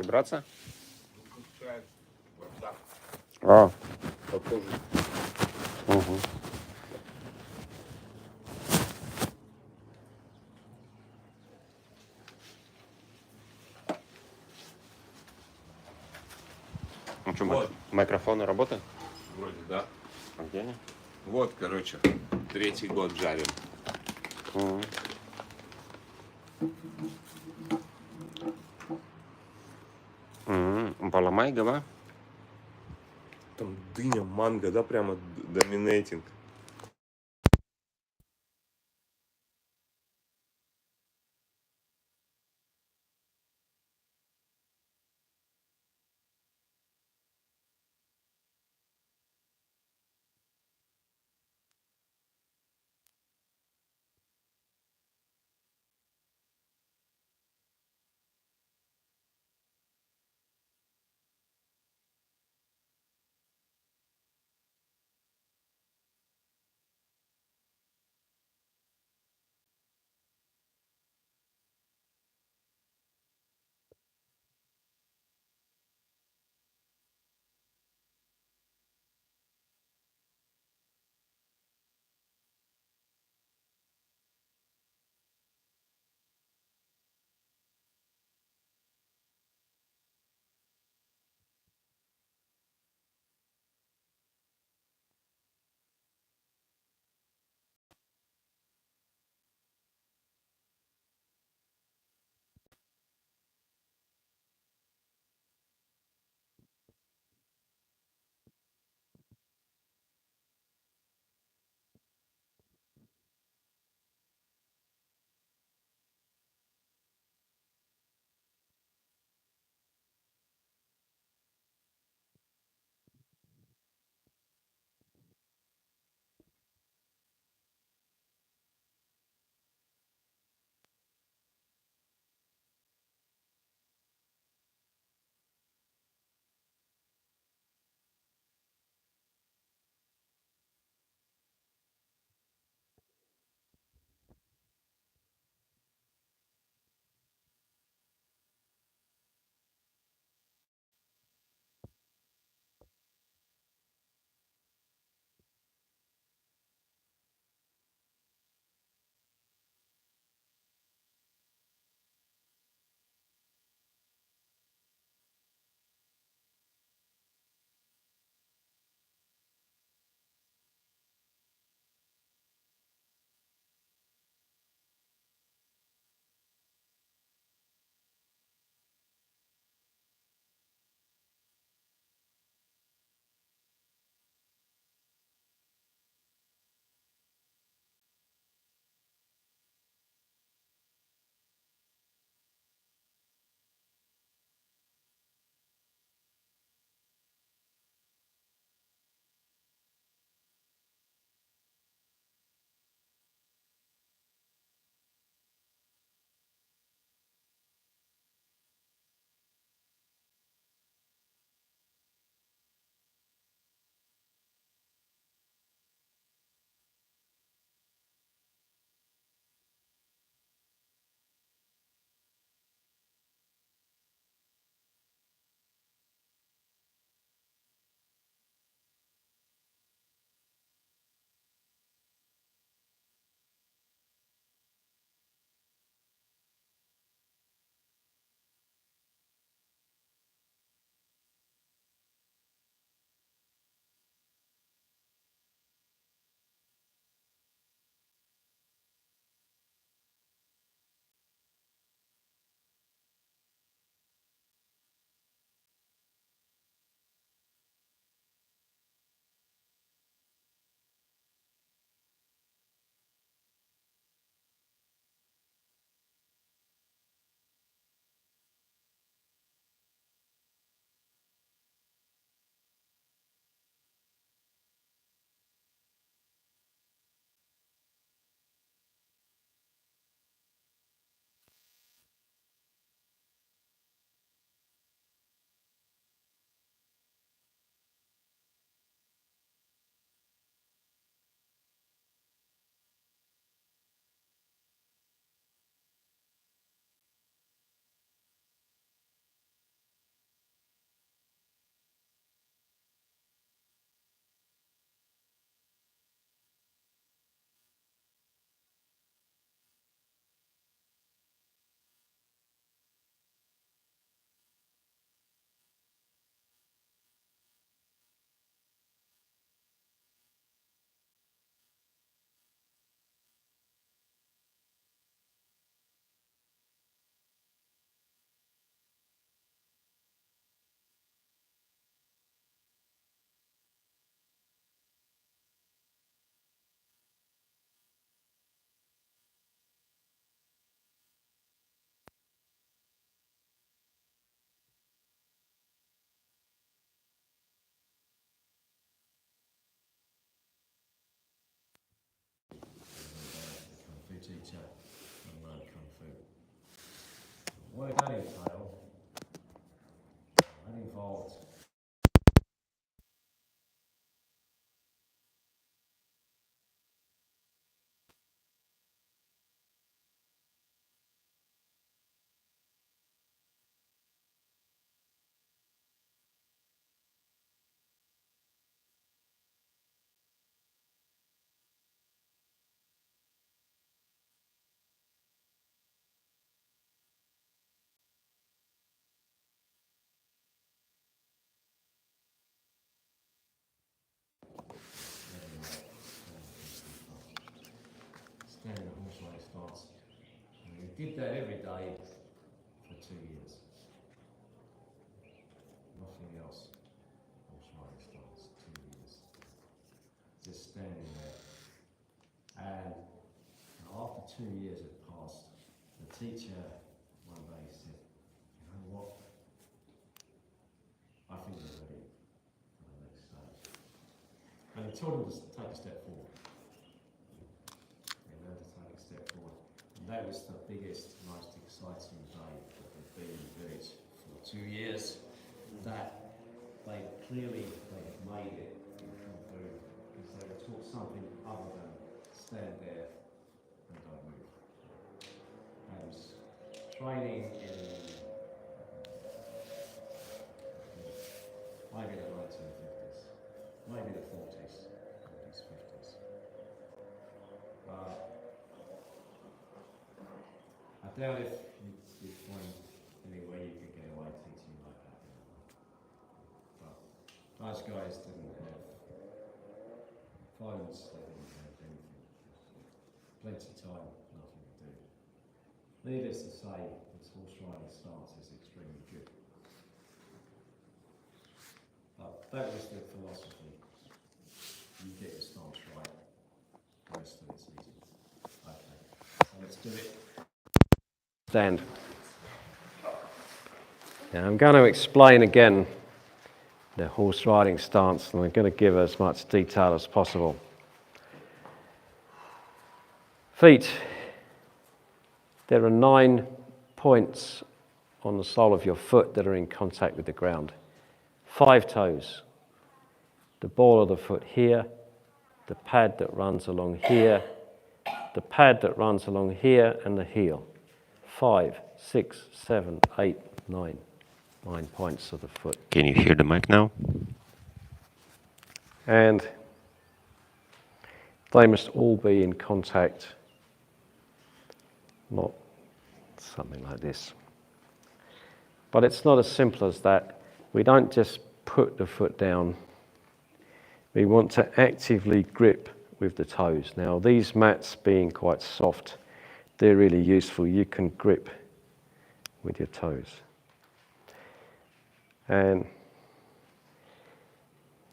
браться? Выпускает вот так. А, Похоже. угу. Ну что, Вот. микрофоны работают? Вроде, да. А где они? Вот, короче, 3-й год жарим. Угу. Поломай, гава? Там дыня, манго, да, прямо доминейтинг. did that every day for 2 years. Nothing else. Horse riding stance, 2 years. Just standing there. And after 2 years had passed, the teacher one day said, you know what? I think you're ready for the next stage. And he told him to take a step forward. He learned to take a step forward. And that was the biggest, most exciting day that had been in the village for 2 years. That they clearly had made it and come through because they were taught something other than stand there and don't move. That was training in maybe the 1950s, maybe the 40s, 50s. I doubt if you'd find anywhere you could get away teaching like that. But those guys didn't have phones, they didn't have anything. Plenty of time, nothing to do. Needless to say, this horse riding stance is extremely good. But that was the philosophy. You get your stance right, the rest of it's easy. Okay, so let's do it. Stand. Now I'm going to explain again the horse riding stance, and I'm going to give as much detail as possible. Feet. There are 9 points on the sole of your foot that are in contact with the ground. 5 toes. The ball of the foot here, the pad that runs along here, the pad that runs along here, and the heel. 5, 6, 7, 8, 9. 9 points of the foot. Can you hear the mic now? And they must all be in contact, not something like this. But it's not as simple as that. We don't just put the foot down. We want to actively grip with the toes. Now, these mats being quite soft, they're really useful. You can grip with your toes. And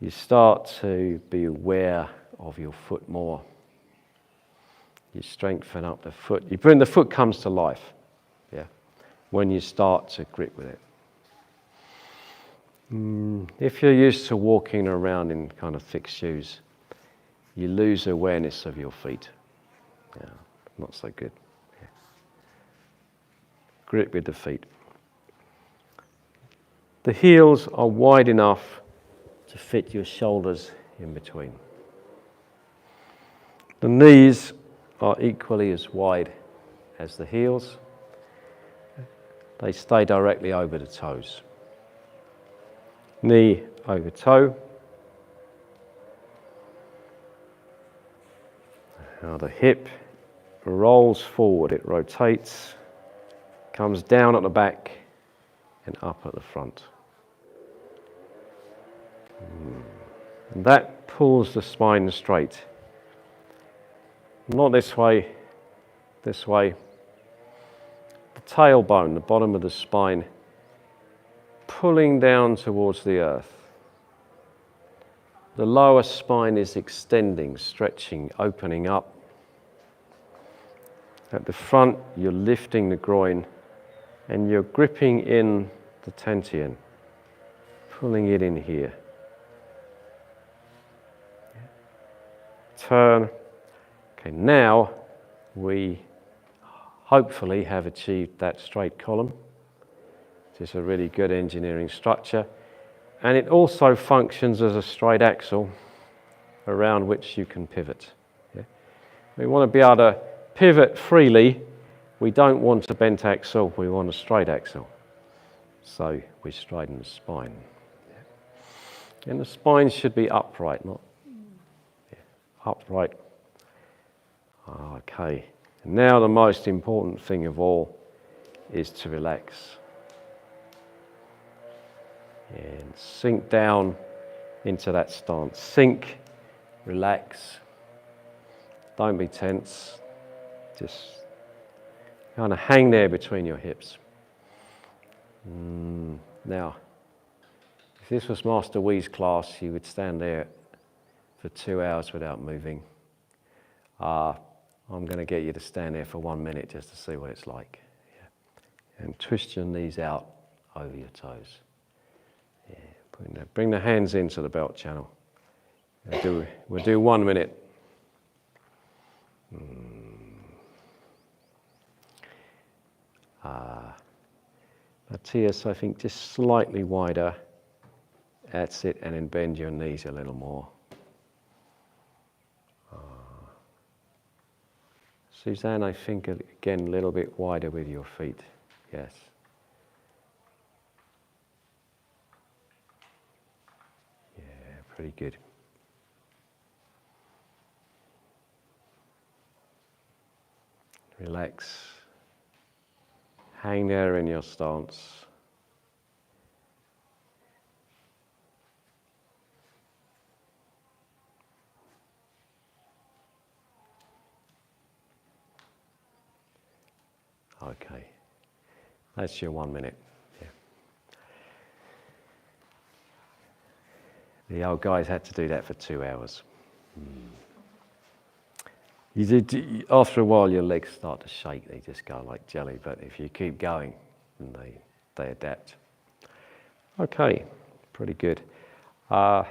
you start to be aware of your foot more. You strengthen up the foot. The foot comes to life, when you start to grip with it. If you're used to walking around in kind of thick shoes, you lose awareness of your feet. Not so good. Grip with the feet. The heels are wide enough to fit your shoulders in between. The knees are equally as wide as the heels. They stay directly over the toes. Knee over toe. Now the hip rolls forward, it rotates, comes down at the back and up at the front. And that pulls the spine straight. Not this way, this way. The tailbone, the bottom of the spine, pulling down towards the earth. The lower spine is extending, stretching, opening up. At the front, you're lifting the groin and you're gripping in the tension, pulling it in here. Turn. Okay, now we hopefully have achieved that straight column. It's a really good engineering structure. And it also functions as a straight axle around which you can pivot. We want to be able to pivot freely. We don't want a bent axle, we want a straight axle. So we straighten the spine. And the spine should be upright, not upright. Okay. Now the most important thing of all is to relax. And sink down into that stance. Sink, relax. Don't be tense. Just Kind of hang there between your hips. Now, if this was Master Wee's class, you would stand there for 2 hours without moving. I'm going to get you to stand there for 1 minute just to see what it's like. Yeah. And twist your knees out over your toes. Yeah. Bring the hands into the belt channel. We'll do 1 minute. Matthias, I think just slightly wider. That's it, and then bend your knees a little more. Suzanne, I think again a little bit wider with your feet. Yes. Yeah, pretty good. Relax. Hang there in your stance. Okay, that's your 1 minute. Yeah. The old guys had to do that for 2 hours. After a while, your legs start to shake. They just go like jelly. But if you keep going, they adapt. Okay, pretty good. Now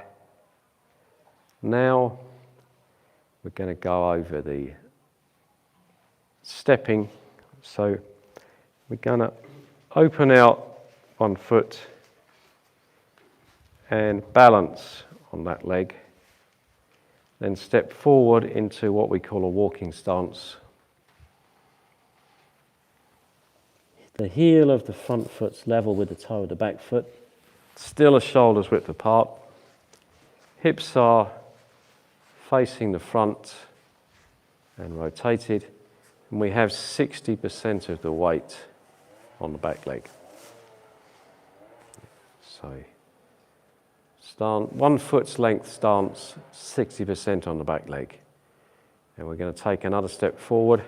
we're going to go over the stepping. So we're going to open out one foot and balance on that leg. Then step forward into what we call a walking stance. The heel of the front foot's level with the toe of the back foot. Still a shoulder's width apart. Hips are facing the front and rotated. And we have 60% of the weight on the back leg. So, 1 foot's length stance, 60% on the back leg. And we're going to take another step forward.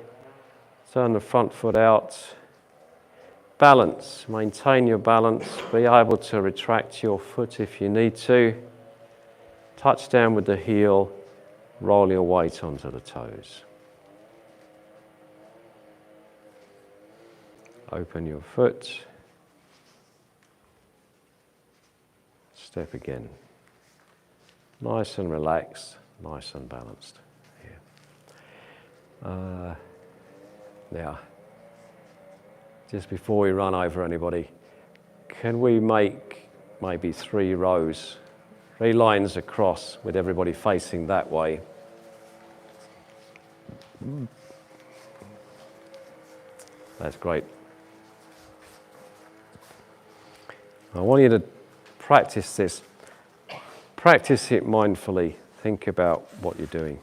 Turn the front foot out. Balance, maintain your balance. Be able to retract your foot if you need to. Touch down with the heel. Roll your weight onto the toes. Open your foot. Step again. Nice and relaxed, nice and balanced. Yeah. Now, just before we run over anybody, can we make maybe 3 rows, 3 lines across with everybody facing that way? That's great. I want you to practice this. Practice it mindfully. Think about what you're doing.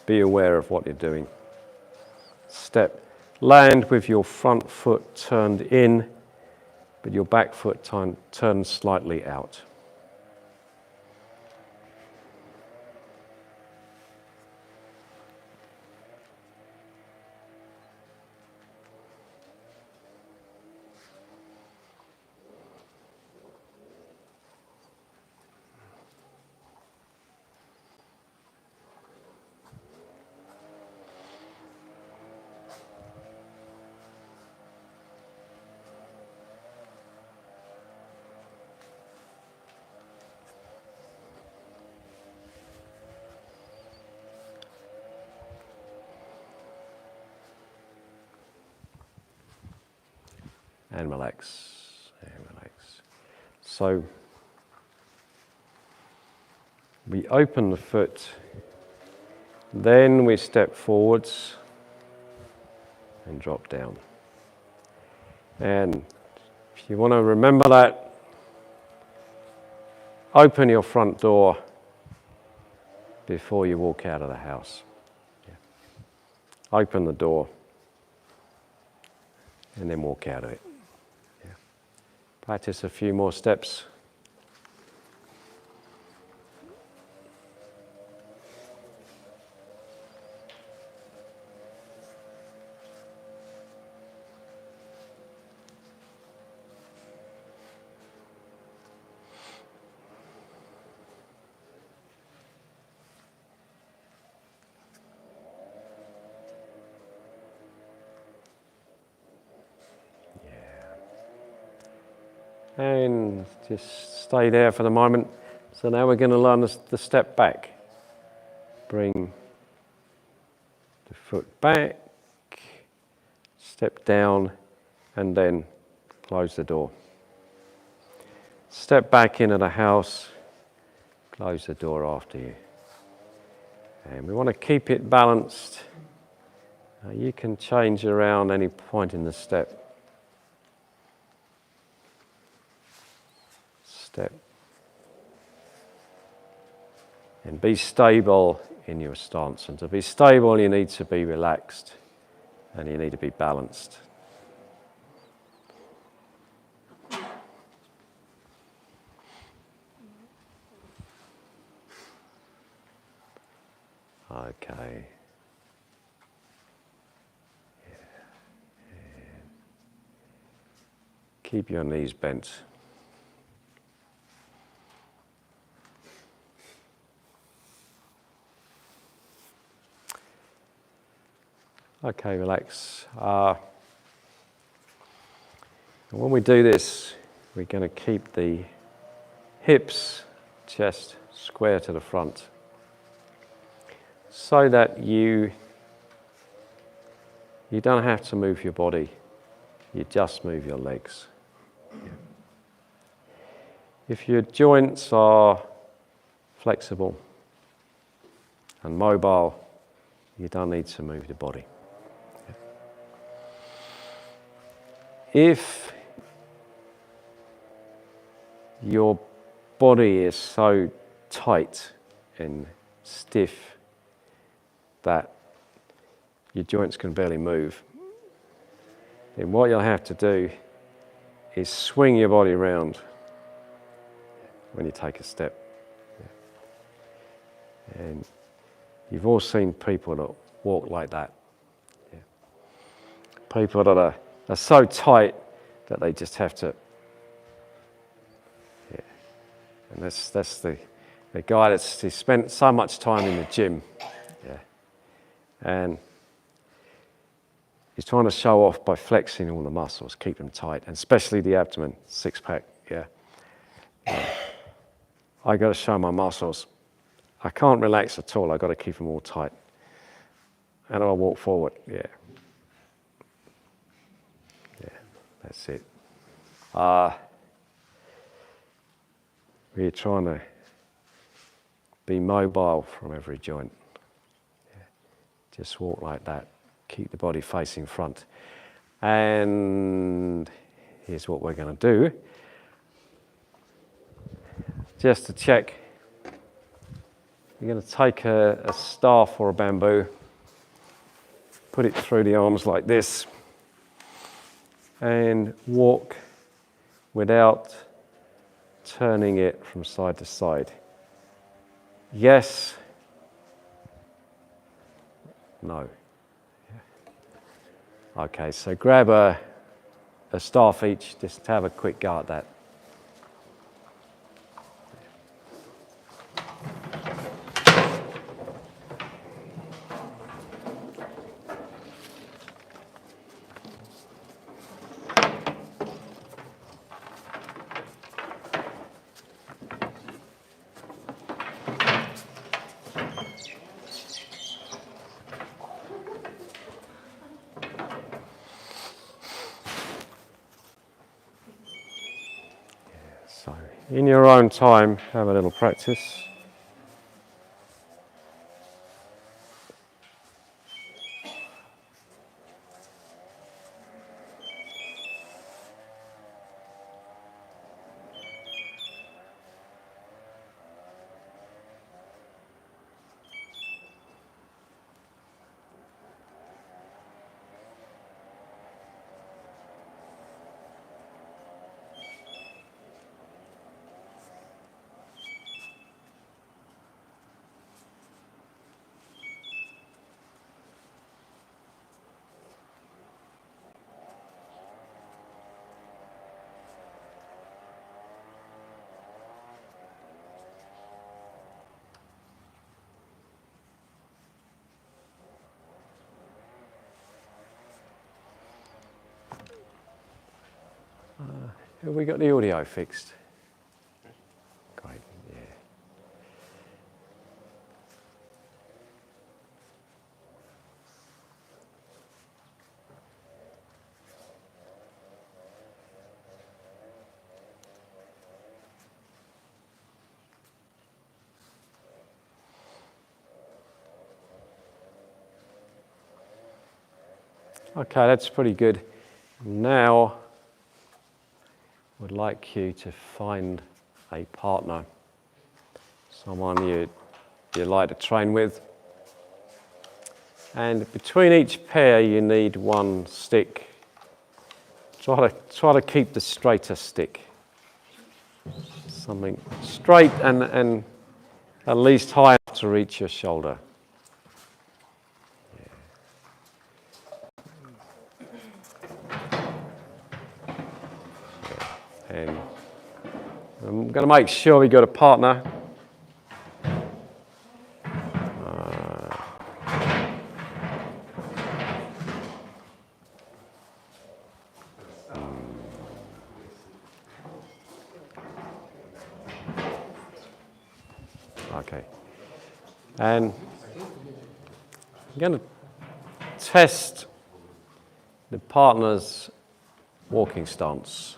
Be aware of what you're doing. Step. Land with your front foot turned in, but your back foot turned slightly out. And relax, and relax. So we open the foot, then we step forwards and drop down. And if you want to remember that, open your front door before you walk out of the house. Yeah. Open the door and then walk out of it. Practice a few more steps. and just stay there for the moment. So now we're going to learn the step back. Bring the foot back, step down, and then close the door. Step back into the house, close the door after you. And we want to keep it balanced. You can change around any point in the step. Step. And be stable in your stance. And to be stable, you need to be relaxed and you need to be balanced. Okay. Keep your knees bent. Okay, relax. When we do this, we're going to keep the hips, chest square to the front so that you don't have to move your body, you just move your legs. If your joints are flexible and mobile, you don't need to move the body. If your body is so tight and stiff that your joints can barely move, then what you'll have to do is swing your body around when you take a step. And you've all seen people that walk like that. People that are so tight that they just have to. And that's the guy he spent so much time in the gym. And he's trying to show off by flexing all the muscles, keep them tight, and especially the abdomen, six-pack. I got to show my muscles. I can't relax at all. I got to keep them all tight. And I'll walk forward. That's it. We're trying to be mobile from every joint. Just walk like that. Keep the body facing front. And here's what we're going to do. Just to check, you're going to take a staff or a bamboo, put it through the arms like this, and walk without turning it from side to side. Yes. No. Okay, so grab a staff each, just have a quick go at that. So, in your own time, have a little practice. Have we got the audio fixed? Great, yeah. Okay, that's pretty good. Now, I'd like you to find a partner, someone you like to train with. And between each pair, you need one stick. Try to keep the straighter stick. Something straight and at least high enough to reach your shoulder. And I'm going to make sure we got a partner. Okay. And I'm going to test the partner's walking stance.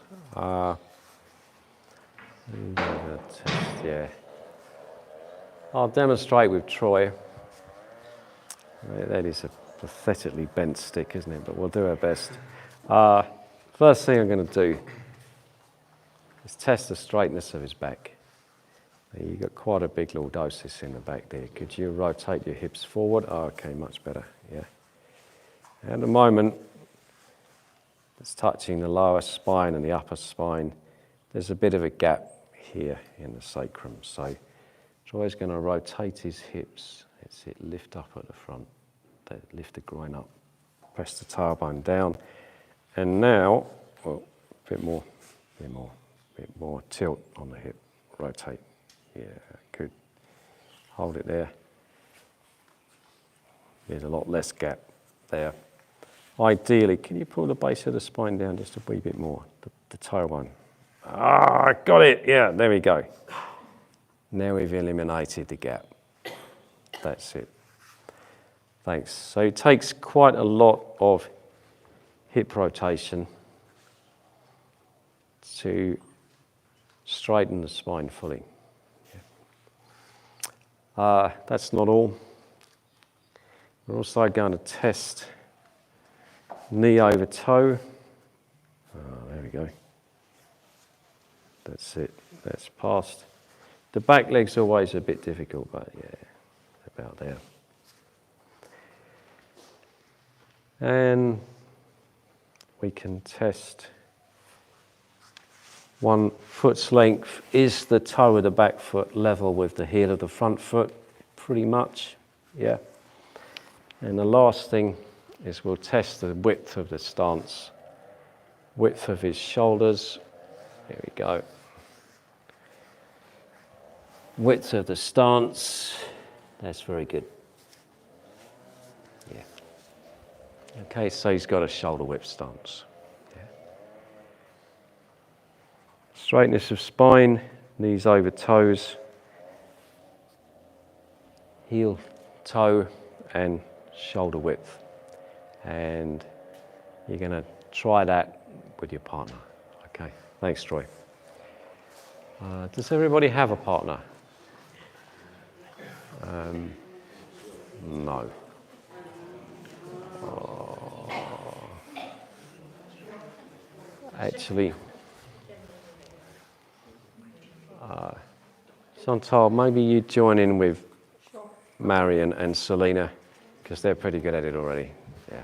Yeah. I'll demonstrate with Troy. That is a pathetically bent stick, isn't it? But we'll do our best. First thing I'm going to do is test the straightness of his back. You've got quite a big lordosis in the back there. Could you rotate your hips forward? Oh, okay, much better, yeah. At the moment, it's touching the lower spine and the upper spine. There's a bit of a gap here in the sacrum. So Troy's going to rotate his hips. That's it, lift up at the front. Lift the groin up. Press the tailbone down. And now, well, a bit more tilt on the hip. Rotate. Yeah, good. Hold it there. There's a lot less gap there. Ideally, can you pull the base of the spine down just a wee bit more? The tailbone. Ah, got it. Yeah, there we go. Now we've eliminated the gap. That's it. Thanks. So it takes quite a lot of hip rotation to straighten the spine fully. That's not all. We're also going to test knee over toe. There we go. That's it. That's passed. The back leg's always a bit difficult, but yeah, about there. And we can test 1 foot's length. Is the toe of the back foot level with the heel of the front foot? Pretty much, yeah. And the last thing is we'll test the width of the stance. Width of his shoulders. Here we go. Width of the stance. That's very good. Yeah. Okay, so he's got a shoulder width stance. Yeah. Straightness of spine, knees over toes, heel, toe, and shoulder width. And you're going to try that with your partner. Okay, thanks, Troy. Does everybody have a partner? No. Actually, Chantal, maybe you join in with Marion and Selena, because they're pretty good at it already. Yeah.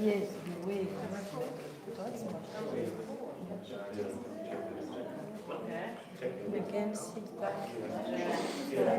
Yes, oui. Again, sit back. Yes,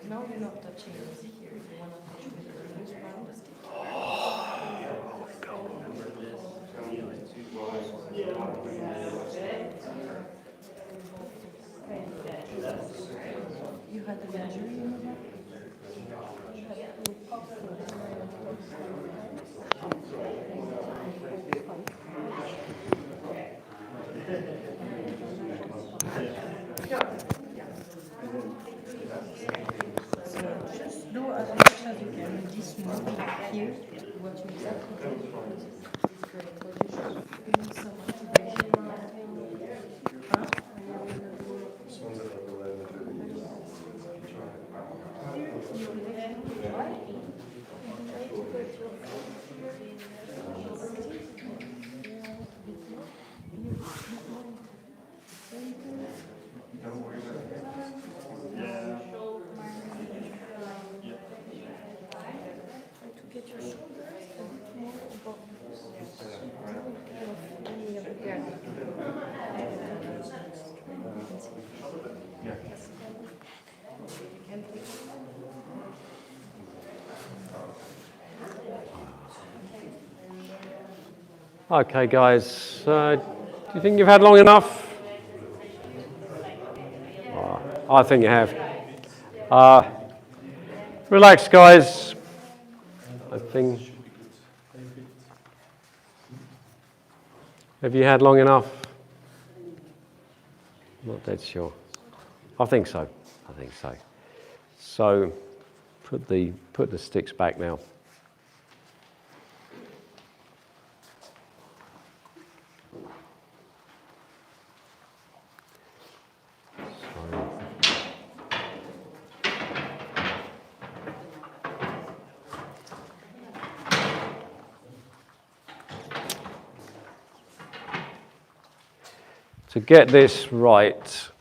no, you're not touching this here. You want to touch with the loose part of the stick. You had the injury in the back? So just do as much as you can with this move here, what you exactly do. Feel some activation. Huh? To get your shoulders a bit more above Okay, guys, do you think you've had long enough? I think you have. Relax, guys. I think. Have you had long enough? Not dead sure. I think so. I think so. So, put the sticks back now. To get this right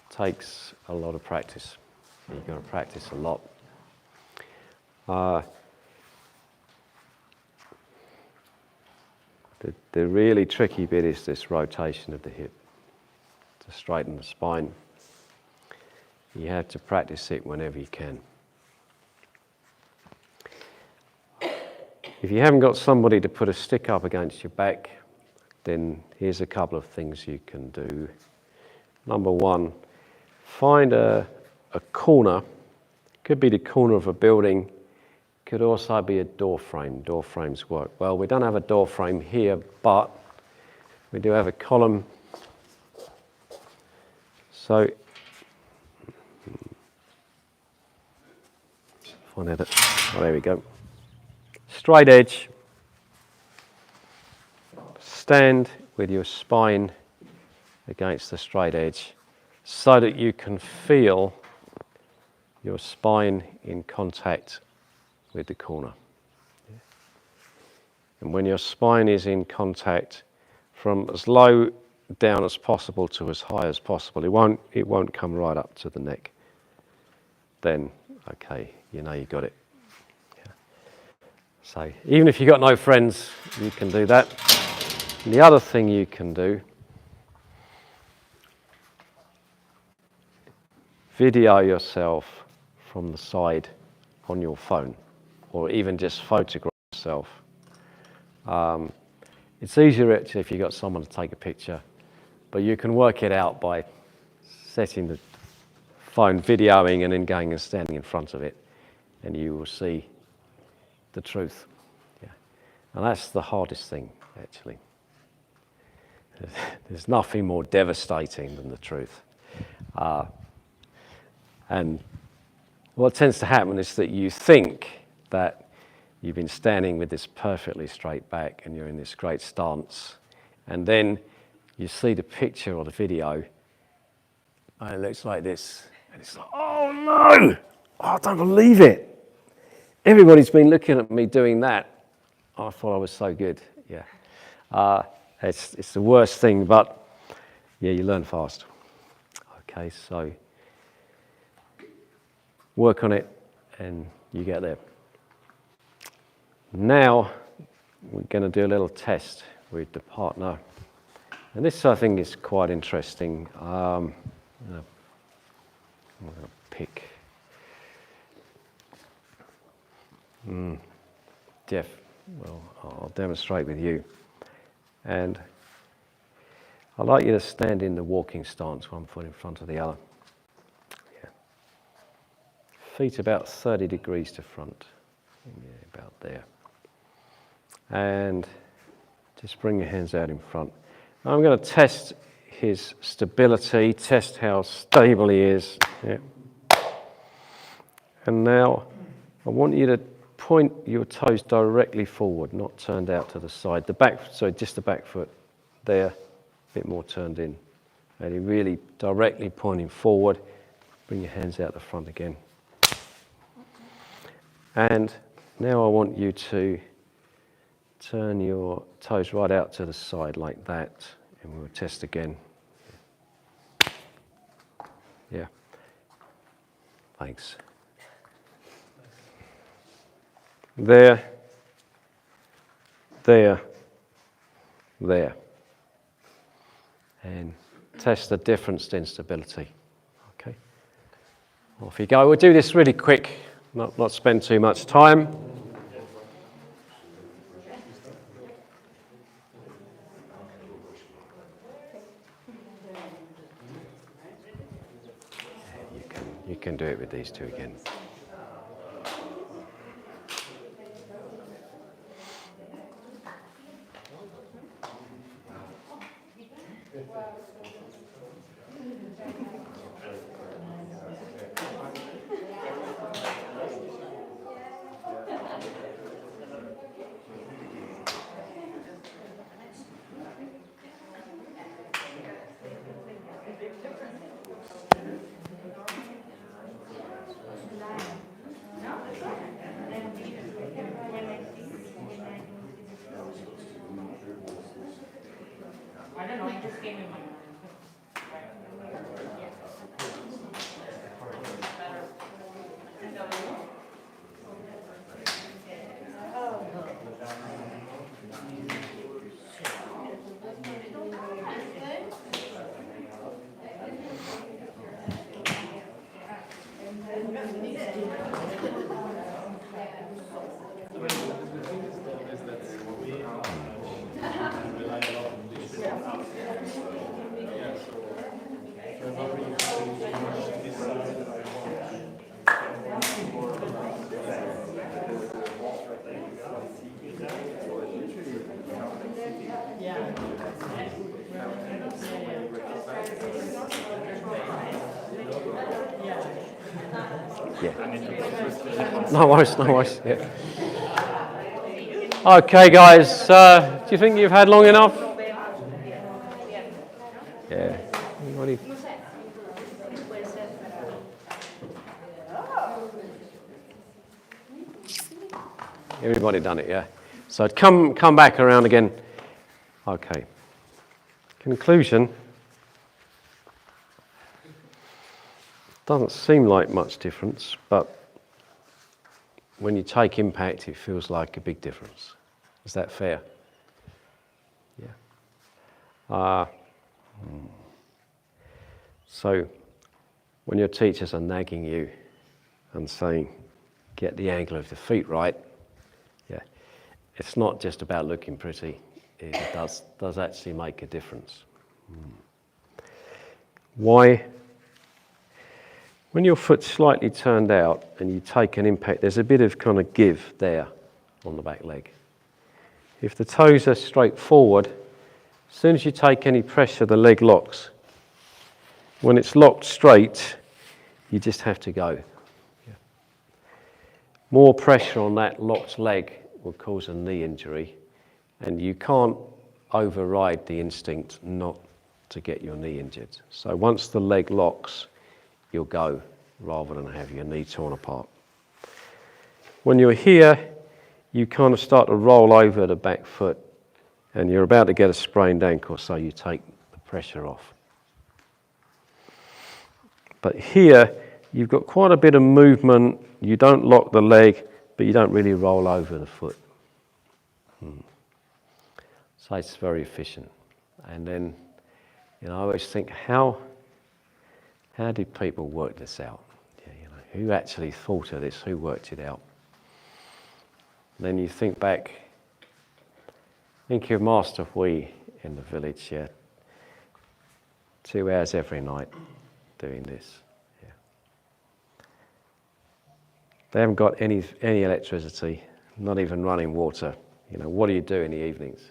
takes a lot of practice. You've got to practice a lot. The really tricky bit is this rotation of the hip to straighten the spine. You have to practice it whenever you can. If you haven't got somebody to put a stick up against your back, then here's a couple of things you can do. Number one, find a corner. Could be the corner of a building, could also be a door frame. Door frames work well. We don't have a door frame here, but we do have a column. So, find it. Oh, there we go. Straight edge. Stand with your spine against the straight edge so that you can feel your spine in contact with the corner. And when your spine is in contact, from as low down as possible to as high as possible, it won't come right up to the neck. Then, okay, you know you got it. Yeah. So even if you've got no friends, you can do that. And the other thing you can do, video yourself from the side on your phone, or even just photograph yourself. It's easier actually if you've got someone to take a picture, but you can work it out by setting the phone videoing and then going and standing in front of it, and you will see the truth. Yeah. And that's the hardest thing, actually. There's nothing more devastating than the truth. And what tends to happen is that you think that you've been standing with this perfectly straight back and you're in this great stance, and then you see the picture or the video, and it looks like this. And it's like, oh no! Oh, I don't believe it. Everybody's been looking at me doing that. I thought I was so good. Yeah. It's the worst thing, but yeah, you learn fast. Okay, so work on it and you get there. Now we're going to do a little test with the partner. And this, I think, is quite interesting. I'm going to pick Jeff. Well, I'll demonstrate with you. And I'd like you to stand in the walking stance, one foot in front of the other. Yeah. Feet about 30 degrees to front. Yeah, about there. And just bring your hands out in front. Now I'm going to test his stability, test how stable he is. Yeah. And now I want you to point your toes directly forward, not turned out to the side. The back, so just the back foot there, a bit more turned in. And you're really directly pointing forward. Bring your hands out the front again. And now I want you to turn your toes right out to the side like that. And we'll test again. Yeah. Thanks. There. There. There. And test the difference in stability. Okay. Off you go. We'll do this really quick, not spend too much time. You can do it with these two again. I don't know, it just came in my mind. Yeah. No worries, no worries. Yeah. Okay, guys. Do you think you've had long enough? Yeah. Anybody? Everybody done it, yeah. So come back around again. Okay. Conclusion. Doesn't seem like much difference, but when you take impact, it feels like a big difference. Is that fair? Yeah. So when your teachers are nagging you and saying, get the angle of the feet right, yeah, it's not just about looking pretty. It does actually make a difference. Why? When your foot's slightly turned out and you take an impact, there's a bit of kind of give there on the back leg. If the toes are straight forward, as soon as you take any pressure, the leg locks. When it's locked straight, you just have to go. Yeah. More pressure on that locked leg will cause a knee injury, and you can't override the instinct not to get your knee injured. So once the leg locks, you'll go rather than have your knee torn apart. When you're here, you kind of start to roll over the back foot and you're about to get a sprained ankle, so you take the pressure off. But here, you've got quite a bit of movement. You don't lock the leg, but you don't really roll over the foot. So it's very efficient. And then, I always think, how did people work this out? Who actually thought of this? Who worked it out? And then you think back, think of Master Hui in the village, 2 hours every night doing this. They haven't got any electricity, not even running water. What do you do in the evenings?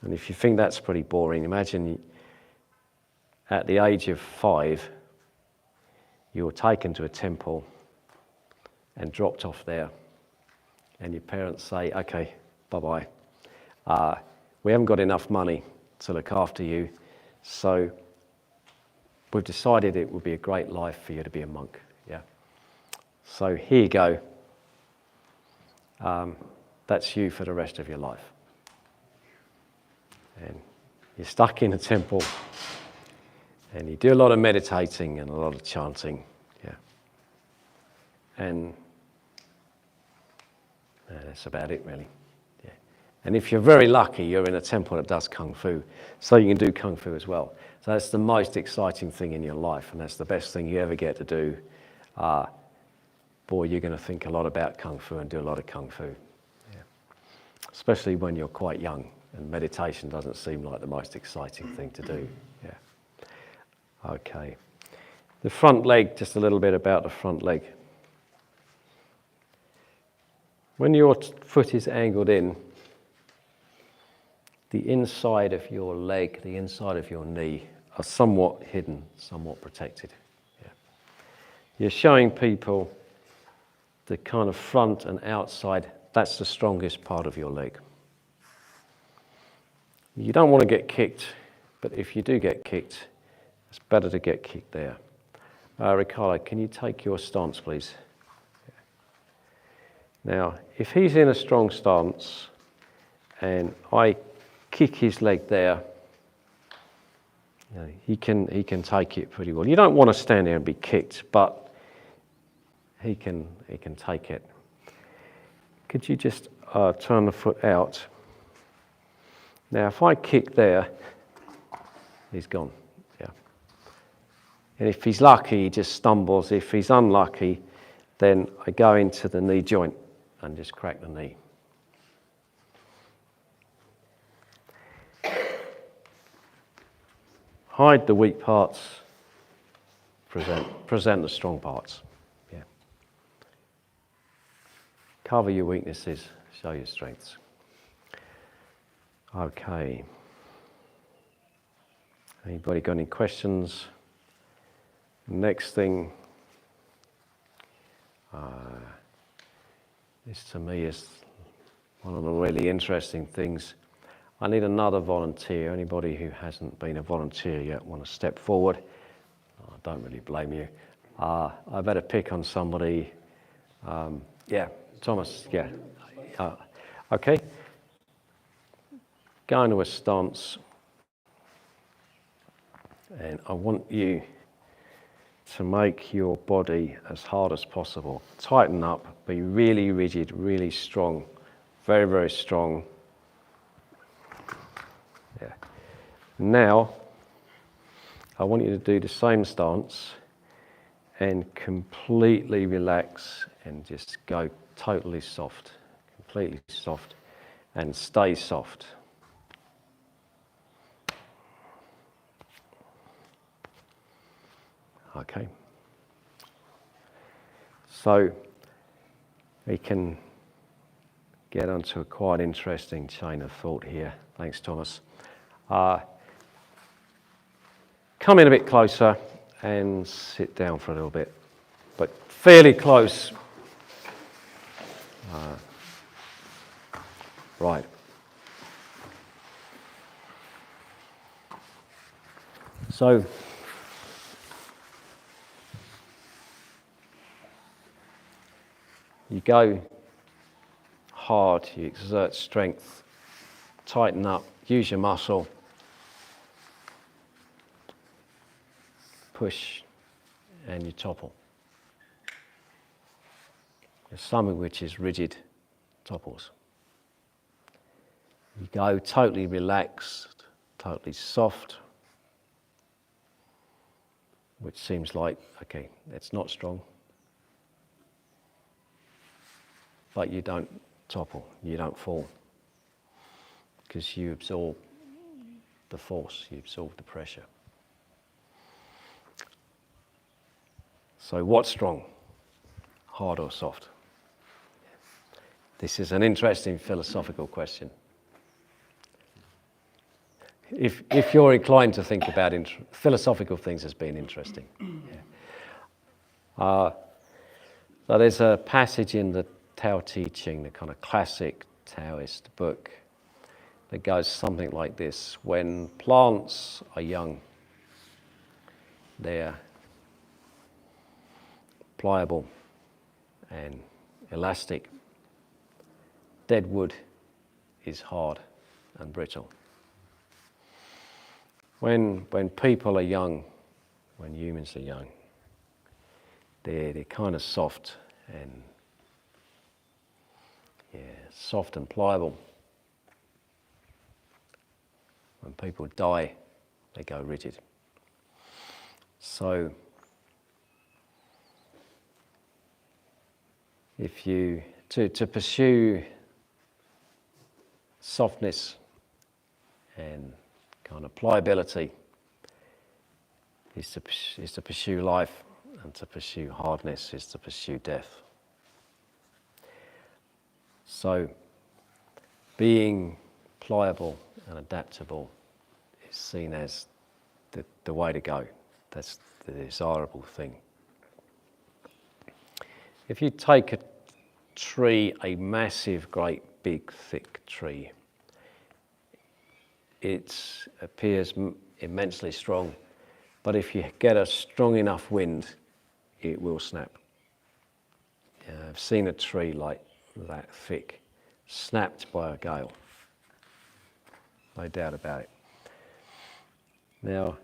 And if you think that's pretty boring, imagine at the age of 5, you were taken to a temple and dropped off there. And your parents say, okay, bye-bye. We haven't got enough money to look after you, so we've decided it would be a great life for you to be a monk. So here you go. That's you for the rest of your life. And you're stuck in a temple and you do a lot of meditating and a lot of chanting. And that's about it, really. And if you're very lucky, you're in a temple that does Kung Fu, so you can do Kung Fu as well. So that's the most exciting thing in your life, and that's the best thing you ever get to do. Boy, you're going to think a lot about Kung Fu and do a lot of Kung Fu. Especially when you're quite young and meditation doesn't seem like the most exciting thing to do. Okay. The front leg, just a little bit about the front leg. When your foot is angled in, the inside of your leg, the inside of your knee are somewhat hidden, somewhat protected. You're showing people the kind of front and outside, that's the strongest part of your leg. You don't want to get kicked, but if you do get kicked, it's better to get kicked there. Ricardo, can you take your stance, please? Now, if he's in a strong stance and I kick his leg there, he can take it pretty well. You don't want to stand there and be kicked, but he can take it. Could you just turn the foot out? Now, if I kick there, he's gone. And if he's lucky, he just stumbles. If he's unlucky, then I go into the knee joint and just crack the knee. Hide the weak parts, present the strong parts. Cover your weaknesses, show your strengths. Okay. Anybody got any questions? Next thing, this to me is one of the really interesting things. I need another volunteer. Anybody who hasn't been a volunteer yet want to step forward? I don't really blame you. I better pick on somebody. Thomas, okay. Go into a stance. And I want you to make your body as hard as possible. Tighten up, be really rigid, really strong, very, very strong. Now, I want you to do the same stance and completely relax and just go totally soft, completely soft, and stay soft. Okay. So we can get onto a quite interesting chain of thought here. Thanks, Thomas. Come in a bit closer and sit down for a little bit, but fairly close. Right. So you go hard, you exert strength, tighten up, use your muscle, push, and you topple. There's something which is rigid, topples. You go totally relaxed, totally soft, which seems like, okay, that's not strong. But you don't topple, you don't fall, because you absorb the force, you absorb the pressure. So what's strong, hard or soft? This is an interesting philosophical question. If you're inclined to think about philosophical things as being interesting. Yeah. So there's a passage in the Tao Te Ching, the kind of classic Taoist book, that goes something like this. When plants are young, they're pliable and elastic. Dead wood is hard and brittle. When people are young, when humans are young, they're kind of soft and soft and pliable. When people die, they go rigid. So if you to pursue softness and kind of pliability is to pursue life, and to pursue hardness is to pursue death. So being pliable and adaptable is seen as the way to go. That's the desirable thing. If you take a tree, a massive, great, big, thick tree, it appears immensely strong, but if you get a strong enough wind, it will snap. I've seen a tree like that thick snapped by a gale. No doubt about it. Now,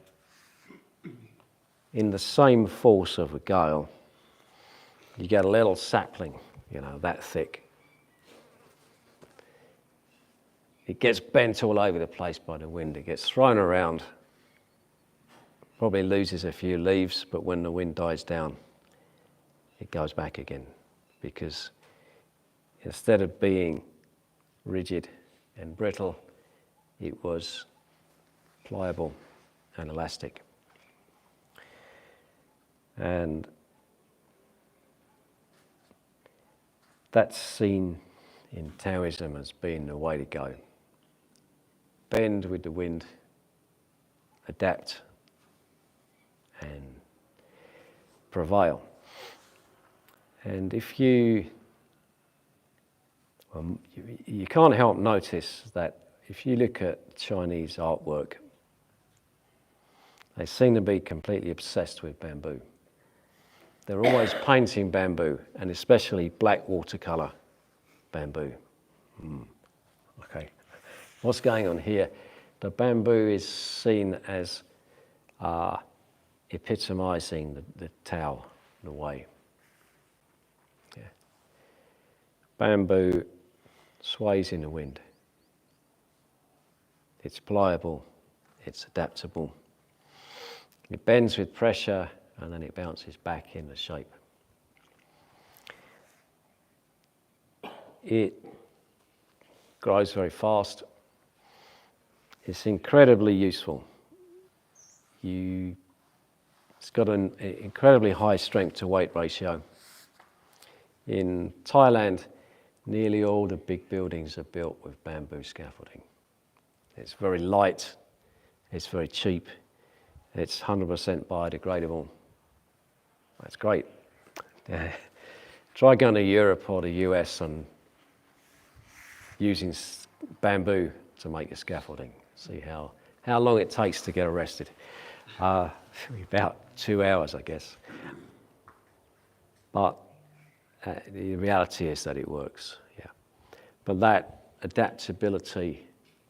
in the same force of a gale, you get a little sapling, that thick. It gets bent all over the place by the wind. It gets thrown around, probably loses a few leaves, but when the wind dies down, it goes back again, because instead of being rigid and brittle, it was pliable and elastic. And that's seen in Taoism as being the way to go. Bend with the wind, adapt, and prevail. And if you can't help notice that if you look at Chinese artwork, they seem to be completely obsessed with bamboo. They're always painting bamboo, and especially black watercolor bamboo. Okay, what's going on here? The bamboo is seen as epitomizing the Tao, the way. Yeah. Bamboo sways in the wind. It's pliable, it's adaptable. It bends with pressure, and then it bounces back into shape. It grows very fast. It's incredibly useful. It's got an incredibly high strength to weight ratio. In Thailand, nearly all the big buildings are built with bamboo scaffolding. It's very light, it's very cheap, it's 100% biodegradable. That's great. Try going to Europe or the US and using bamboo to make your scaffolding. See how long it takes to get arrested. About 2 hours, I guess. But the reality is that it works, yeah. But that adaptability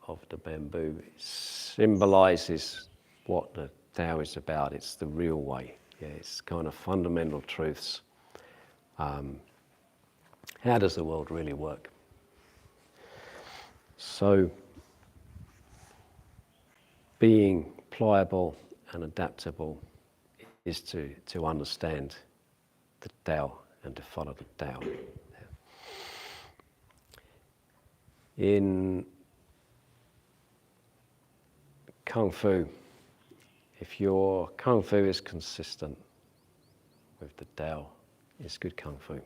of the bamboo symbolizes what the Tao is about. It's the real way. Yeah, it's kind of fundamental truths. How does the world really work? So, being pliable and adaptable is to understand the Tao and to follow the Tao. In Kung Fu, if your Kung Fu is consistent with the Tao, it's good Kung Fu.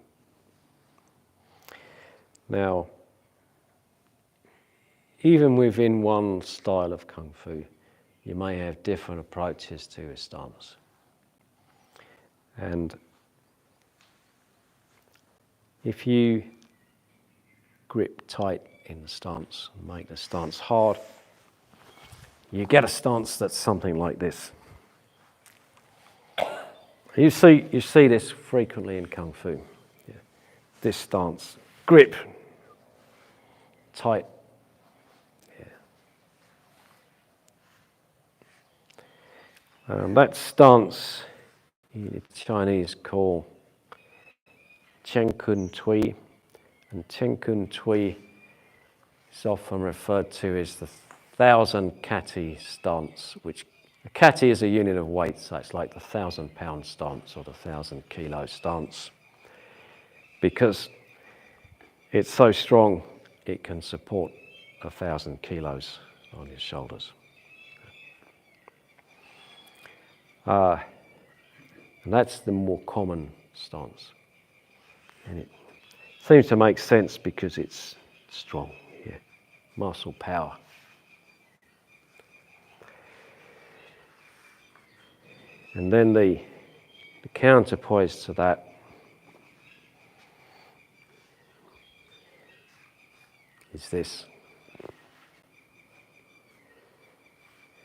Now, even within one style of Kung Fu, you may have different approaches to a stance. And if you grip tight in the stance and make the stance hard, you get a stance that's something like this. You see this frequently in Kung Fu. Yeah. This stance, grip, tight. Yeah. That stance the Chinese call chen tui, and chen tui is often referred to as the 1,000 kati stance, which a kati is a unit of weight, so it's like the 1,000-pound stance or the 1,000-kilo stance, because it's so strong it can support 1,000 kilos on your shoulders. And that's the more common stance. And it seems to make sense because it's strong, yeah, muscle power. And then the counterpoise to that is this.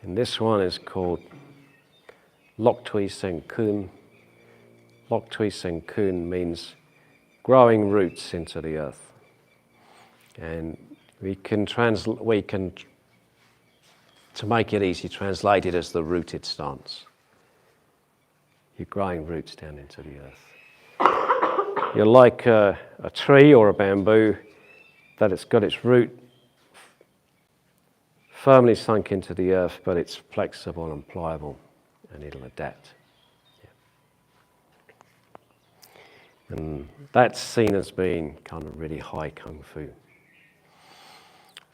And this one is called Lok Tui Sen Kun. Lok Tui Sen Kun means growing roots into the earth. And we can, to make it easy, translate it as the rooted stance. You're growing roots down into the earth. You're like a tree or a bamboo that it's got its root firmly sunk into the earth, but it's flexible and pliable, and it'll adapt. Yeah. And that's seen as being kind of really high Kung Fu,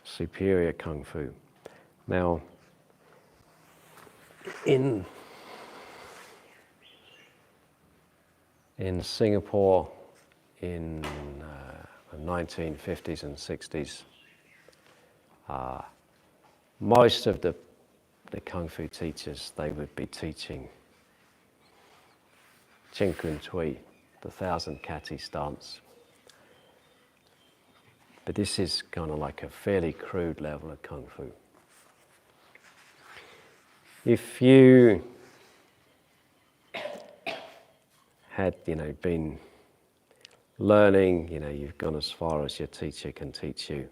superior Kung Fu. Now, in Singapore in the 1950s and 60s, most of the Kung Fu teachers, they would be teaching Chen Kun Tui, the 1,000 kati stance. But this is kind of like a fairly crude level of Kung Fu. If you had, been learning, you've gone as far as your teacher can teach you,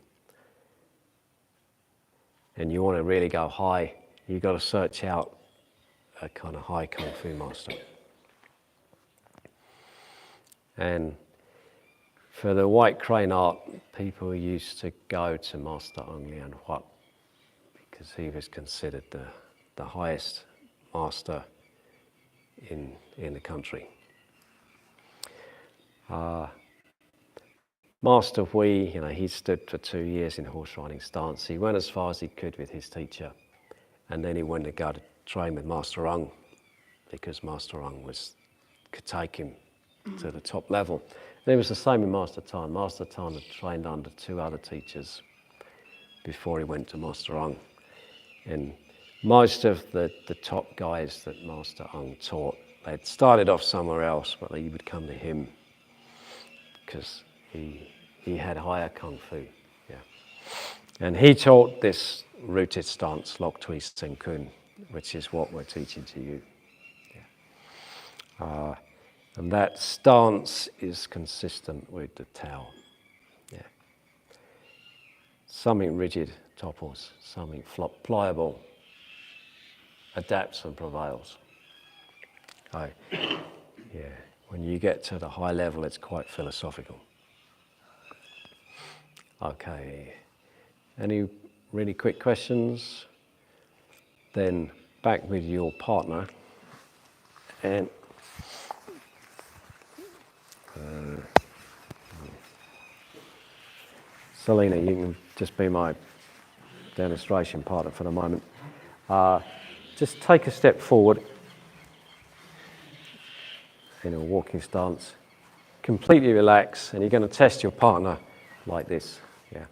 and you want to really go high, you've got to search out a kind of high Kung Fu master. And for the white crane art, people used to go to Master Ng Lian Huat because he was considered the highest master in the country. Master Hui, he stood for 2 years in horse riding stance. He went as far as he could with his teacher, and then he went to go to train with Master Ng because Master Ng could take him to the top level. And it was the same with Master Tan. Master Tan had trained under 2 other teachers before he went to Master Ng. And most of the top guys that Master Ng taught, they'd started off somewhere else, but they would come to him because he had higher Kung Fu. Yeah. And he taught this rooted stance, Lok Tui Sen Kun, which is what we're teaching to you. Yeah. And that stance is consistent with the Tao. Yeah. Something rigid topples, something pliable adapts and prevails. Okay. Yeah. When you get to the high level, it's quite philosophical. Okay. Any really quick questions? Then back with your partner and Selena, you can just be my demonstration partner for the moment. Just take a step forward in a walking stance. Completely relax, and you're going to test your partner like this. Yeah.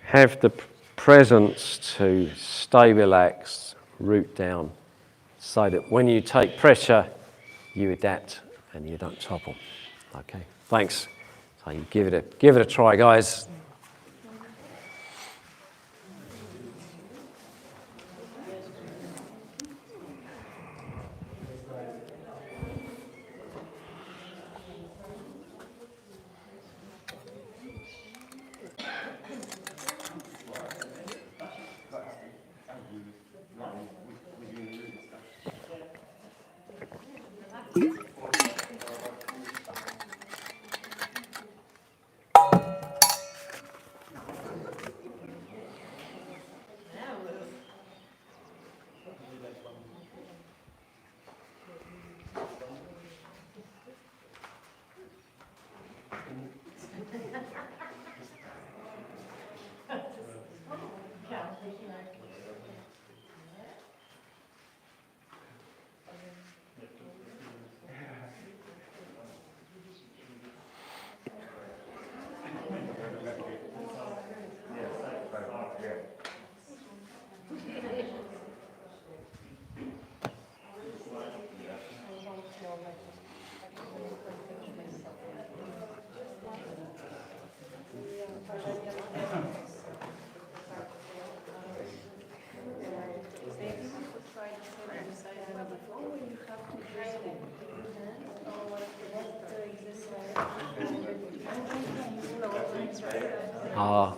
Have the presence to stay relaxed, root down, so that when you take pressure, you adapt and you don't topple. Okay, thanks. So you give it a try, guys.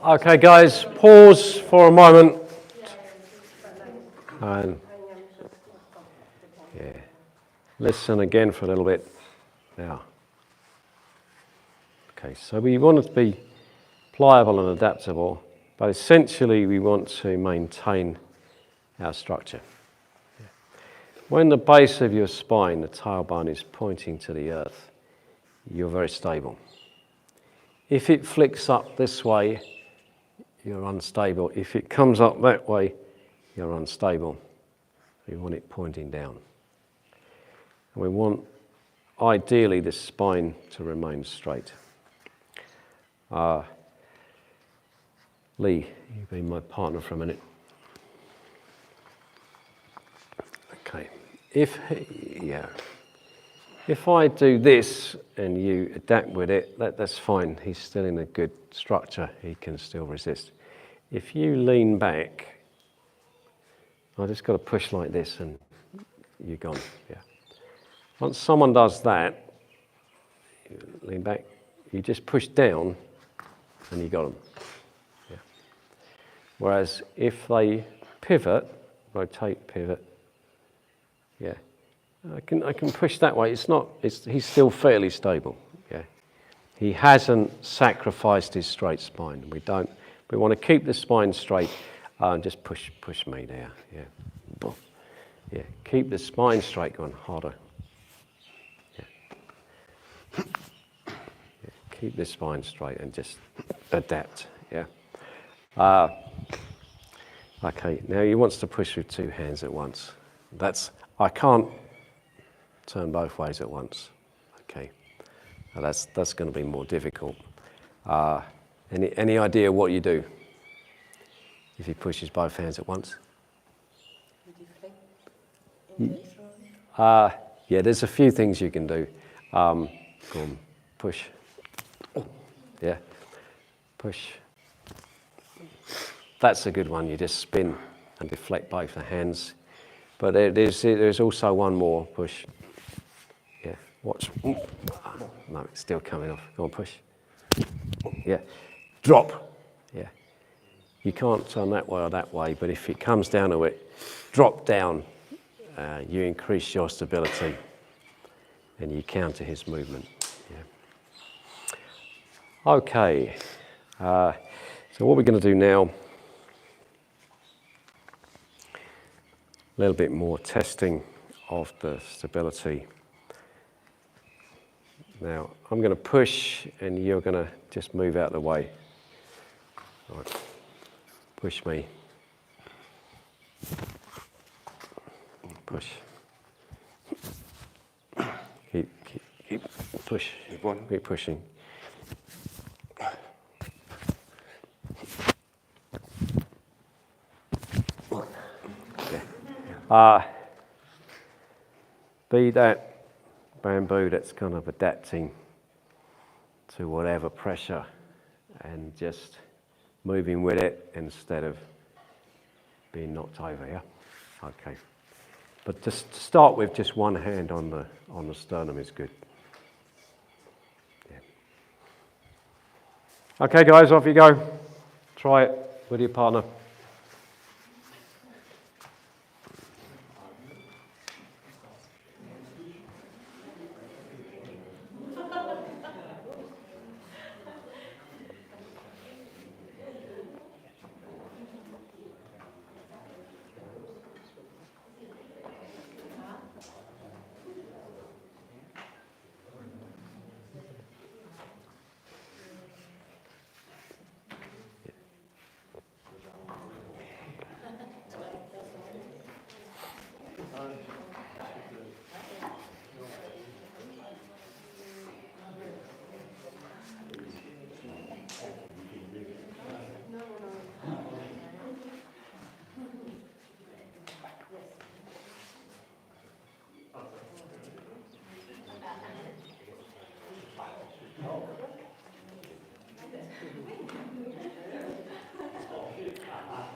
Okay, guys, pause for a moment. And yeah, listen again for a little bit now. Okay, so we want it to be pliable and adaptable, but essentially we want to maintain our structure. Yeah. When the base of your spine, the tailbone, is pointing to the earth, you're very stable. If it flicks up this way, you're unstable. If it comes up that way, you're unstable. We want it pointing down. And we want, ideally, the spine to remain straight. Lee, you've been my partner for a minute. Okay. If I do this and you adapt with it, that's fine. He's still in a good structure. He can still resist. If you lean back, I just got to push like this and you're gone. Yeah. Once someone does that, you lean back, you just push down and you got them. Yeah. Whereas if they pivot, rotate, pivot, yeah. I can push that way. He's still fairly stable. Yeah, he hasn't sacrificed his straight spine. We want to keep the spine straight and just push me there. Yeah, yeah. Keep the spine straight. Going harder. Yeah. Yeah. Keep the spine straight and just adapt. Yeah. Okay. Now he wants to push with two hands at once. I can't turn both ways at once. Okay, now that's going to be more difficult. Any idea what you do if he pushes both hands at once? Yeah, there's a few things you can do. Go on, push. Yeah, push. that's a good one. You just spin and deflect both the hands. But there's also one more push. Yeah, watch. No, it's still coming off. Go on, push. Yeah, drop. Yeah, you can't turn that way or that way, but if it comes down to it, drop down. You increase your stability, and you counter his movement. Yeah. Okay. So what we're going to do now, a little bit more testing of the stability. Now, I'm going to push and you're going to just move out of the way. Right. Push me. Push. Keep push. Keep pushing. Be that bamboo that's kind of adapting to whatever pressure and just moving with it instead of being knocked over, yeah? Okay. But just to start with, just one hand on the sternum is good. Yeah. Okay guys, off you go. Try it with your partner.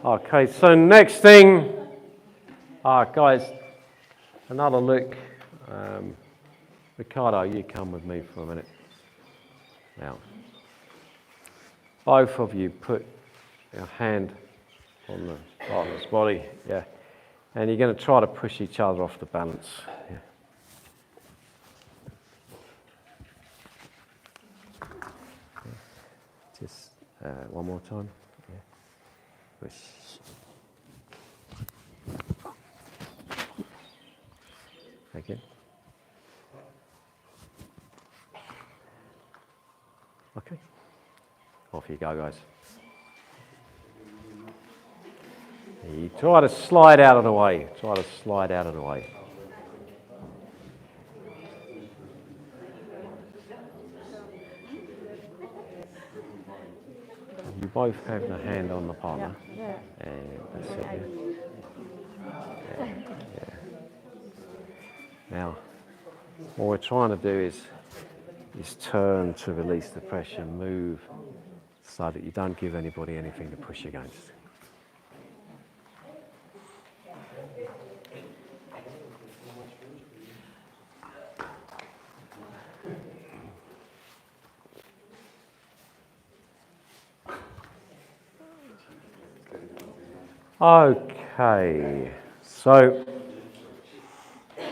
Okay, so next thing, guys, another look. Ricardo, you come with me for a minute. Now, both of you put your hand on the partner's body, yeah, and you're going to try to push each other off the balance. Yeah. Just one more time. Yeah. Push. Again. Okay. Off you go, guys. You try to slide out of the way. Try to slide out of the way. You both have the hand on the partner. Yeah. And that's it. Yeah. Yeah. Now, what we're trying to do is turn to release the pressure, move so that you don't give anybody anything to push against. Okay, so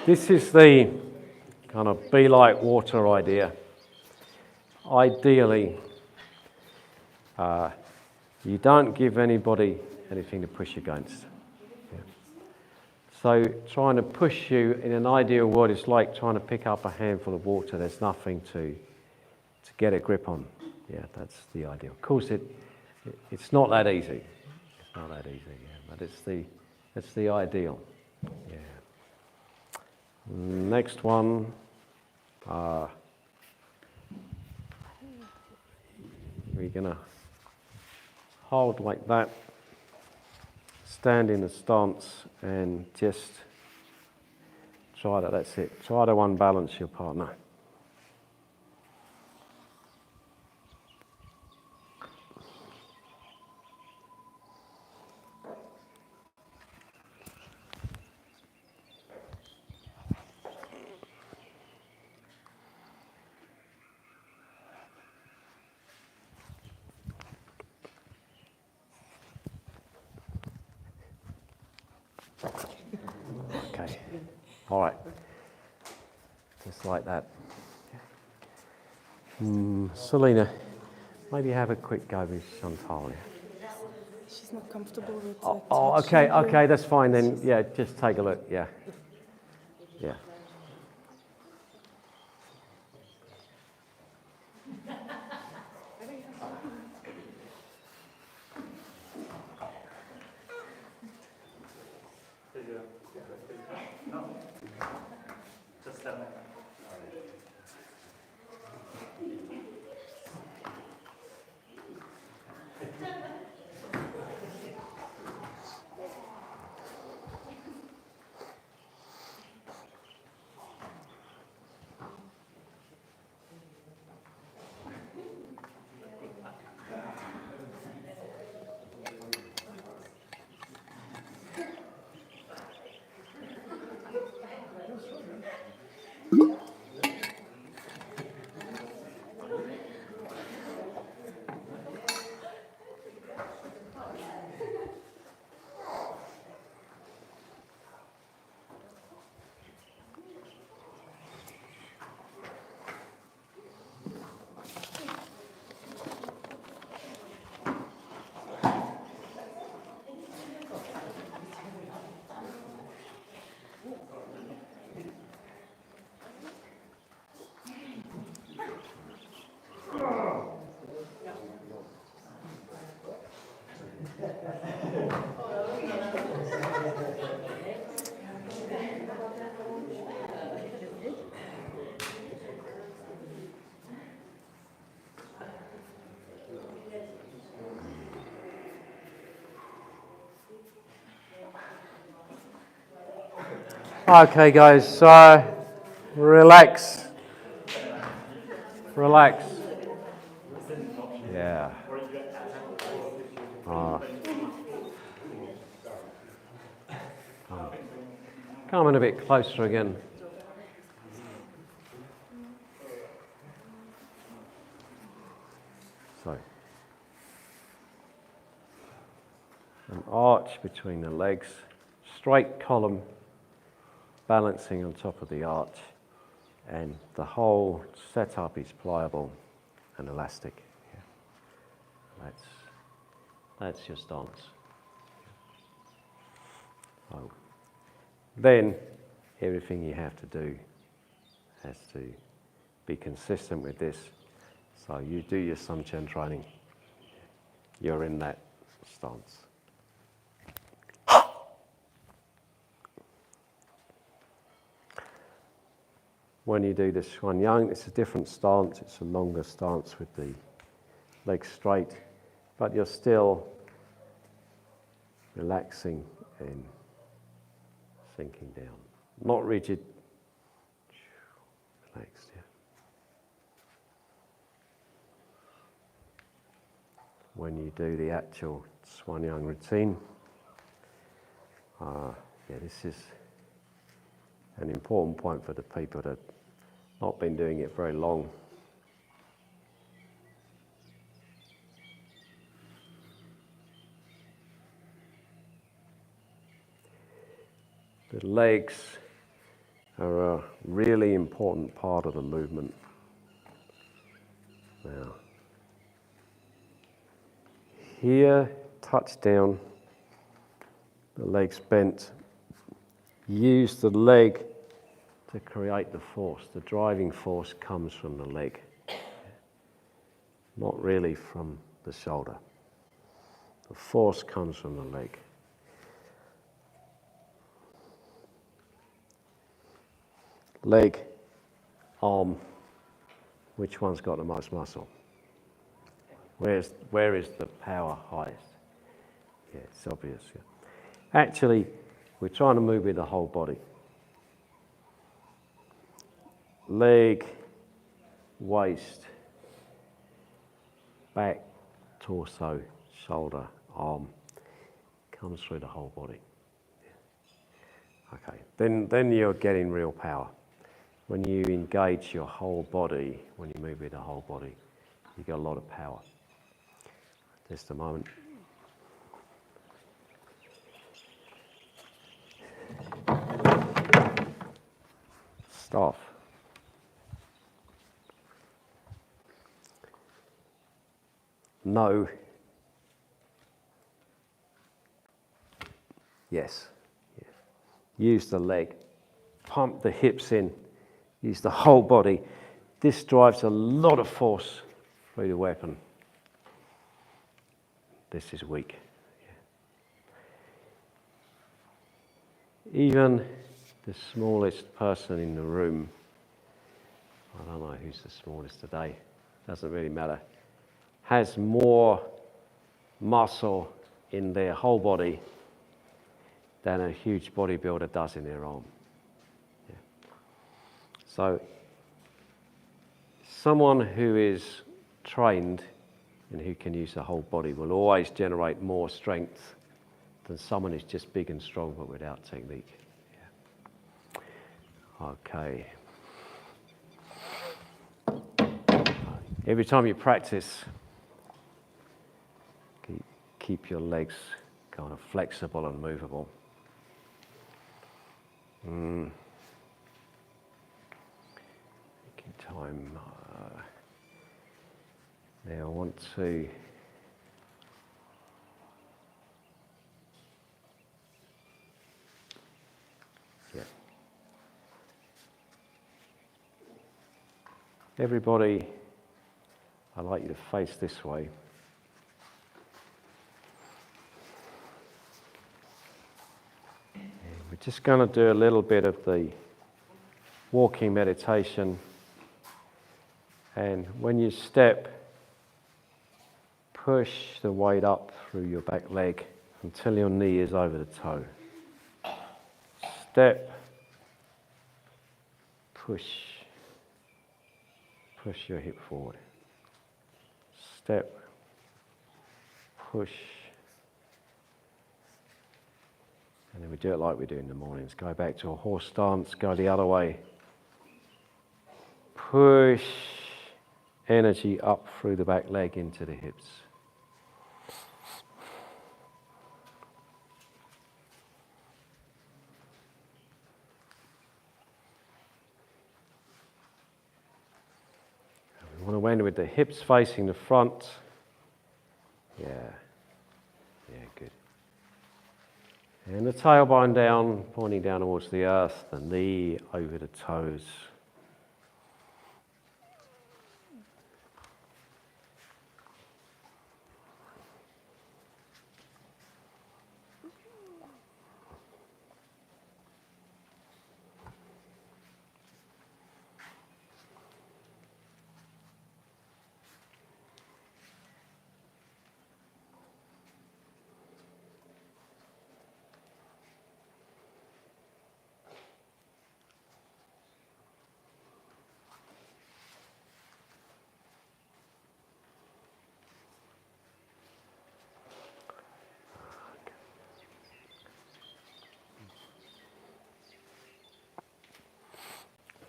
this is the kind of be like water idea. Ideally, you don't give anybody anything to push against. Yeah. So trying to push you in an ideal world is like trying to pick up a handful of water. There's nothing to get a grip on. Yeah, that's the ideal. Of course, it's not that easy. It's not that easy, yeah, but it's the ideal. Yeah. Next one. We're going to hold like that, stand in a stance and just try to, that's it, try to unbalance your partner. Okay. All right. Just like that. Selena, maybe have a quick go with Chantal. She's not comfortable with Oh, okay, okay, that's fine then. Yeah, just take a look. Yeah. Yeah. Okay, guys, so relax. Relax. Yeah. Come in a bit closer again. So, an arch between the legs, straight column balancing on top of the arch, and the whole setup is pliable and elastic. Yeah. That's your stance. So, then everything you have to do has to be consistent with this. So you do your sun chen training, you're in that stance. When you do the Xuan Yang, it's a different stance, it's a longer stance with the legs straight, but you're still relaxing and sinking down. Not rigid, relaxed, yeah. When you do the actual Xuan Yang routine, this is an important point for the people that not been doing it very long. The legs are a really important part of the movement. Now, here, touch down, the legs bent. Use the leg to create the force. The driving force comes from the leg, not really from the shoulder. The force comes from the leg. Leg, arm, which one's got the most muscle? Where is the power highest? Yeah, it's obvious. Yeah. Actually, we're trying to move with the whole body. Leg, waist, back, torso, shoulder, arm, comes through the whole body. Yeah. Okay, then you're getting real power. When you engage your whole body, when you move with the whole body, you get a lot of power. Just a moment. off. No. Yes. Yeah. Use the leg. Pump the hips in. Use the whole body. This drives a lot of force through the weapon. This is weak. Yeah. Even the smallest person in the room, I don't know who's the smallest today, doesn't really matter, has more muscle in their whole body than a huge bodybuilder does in their arm. Yeah. So, someone who is trained and who can use the whole body will always generate more strength than someone who's just big and strong but without technique. Yeah. Okay. Every time you practice, keep your legs kind of flexible and movable. Taking time. Now I want to everybody, I'd like you to face this way. And we're just going to do a little bit of the walking meditation. And when you step, push the weight up through your back leg until your knee is over the toe. Step, push your hip forward. Step, push. And then we do it like we do in the mornings. Go back to a horse stance, go the other way. Push energy up through the back leg into the hips. We want to end with the hips facing the front. Yeah, good. And the tailbone down, pointing down towards the earth, the knee over the toes.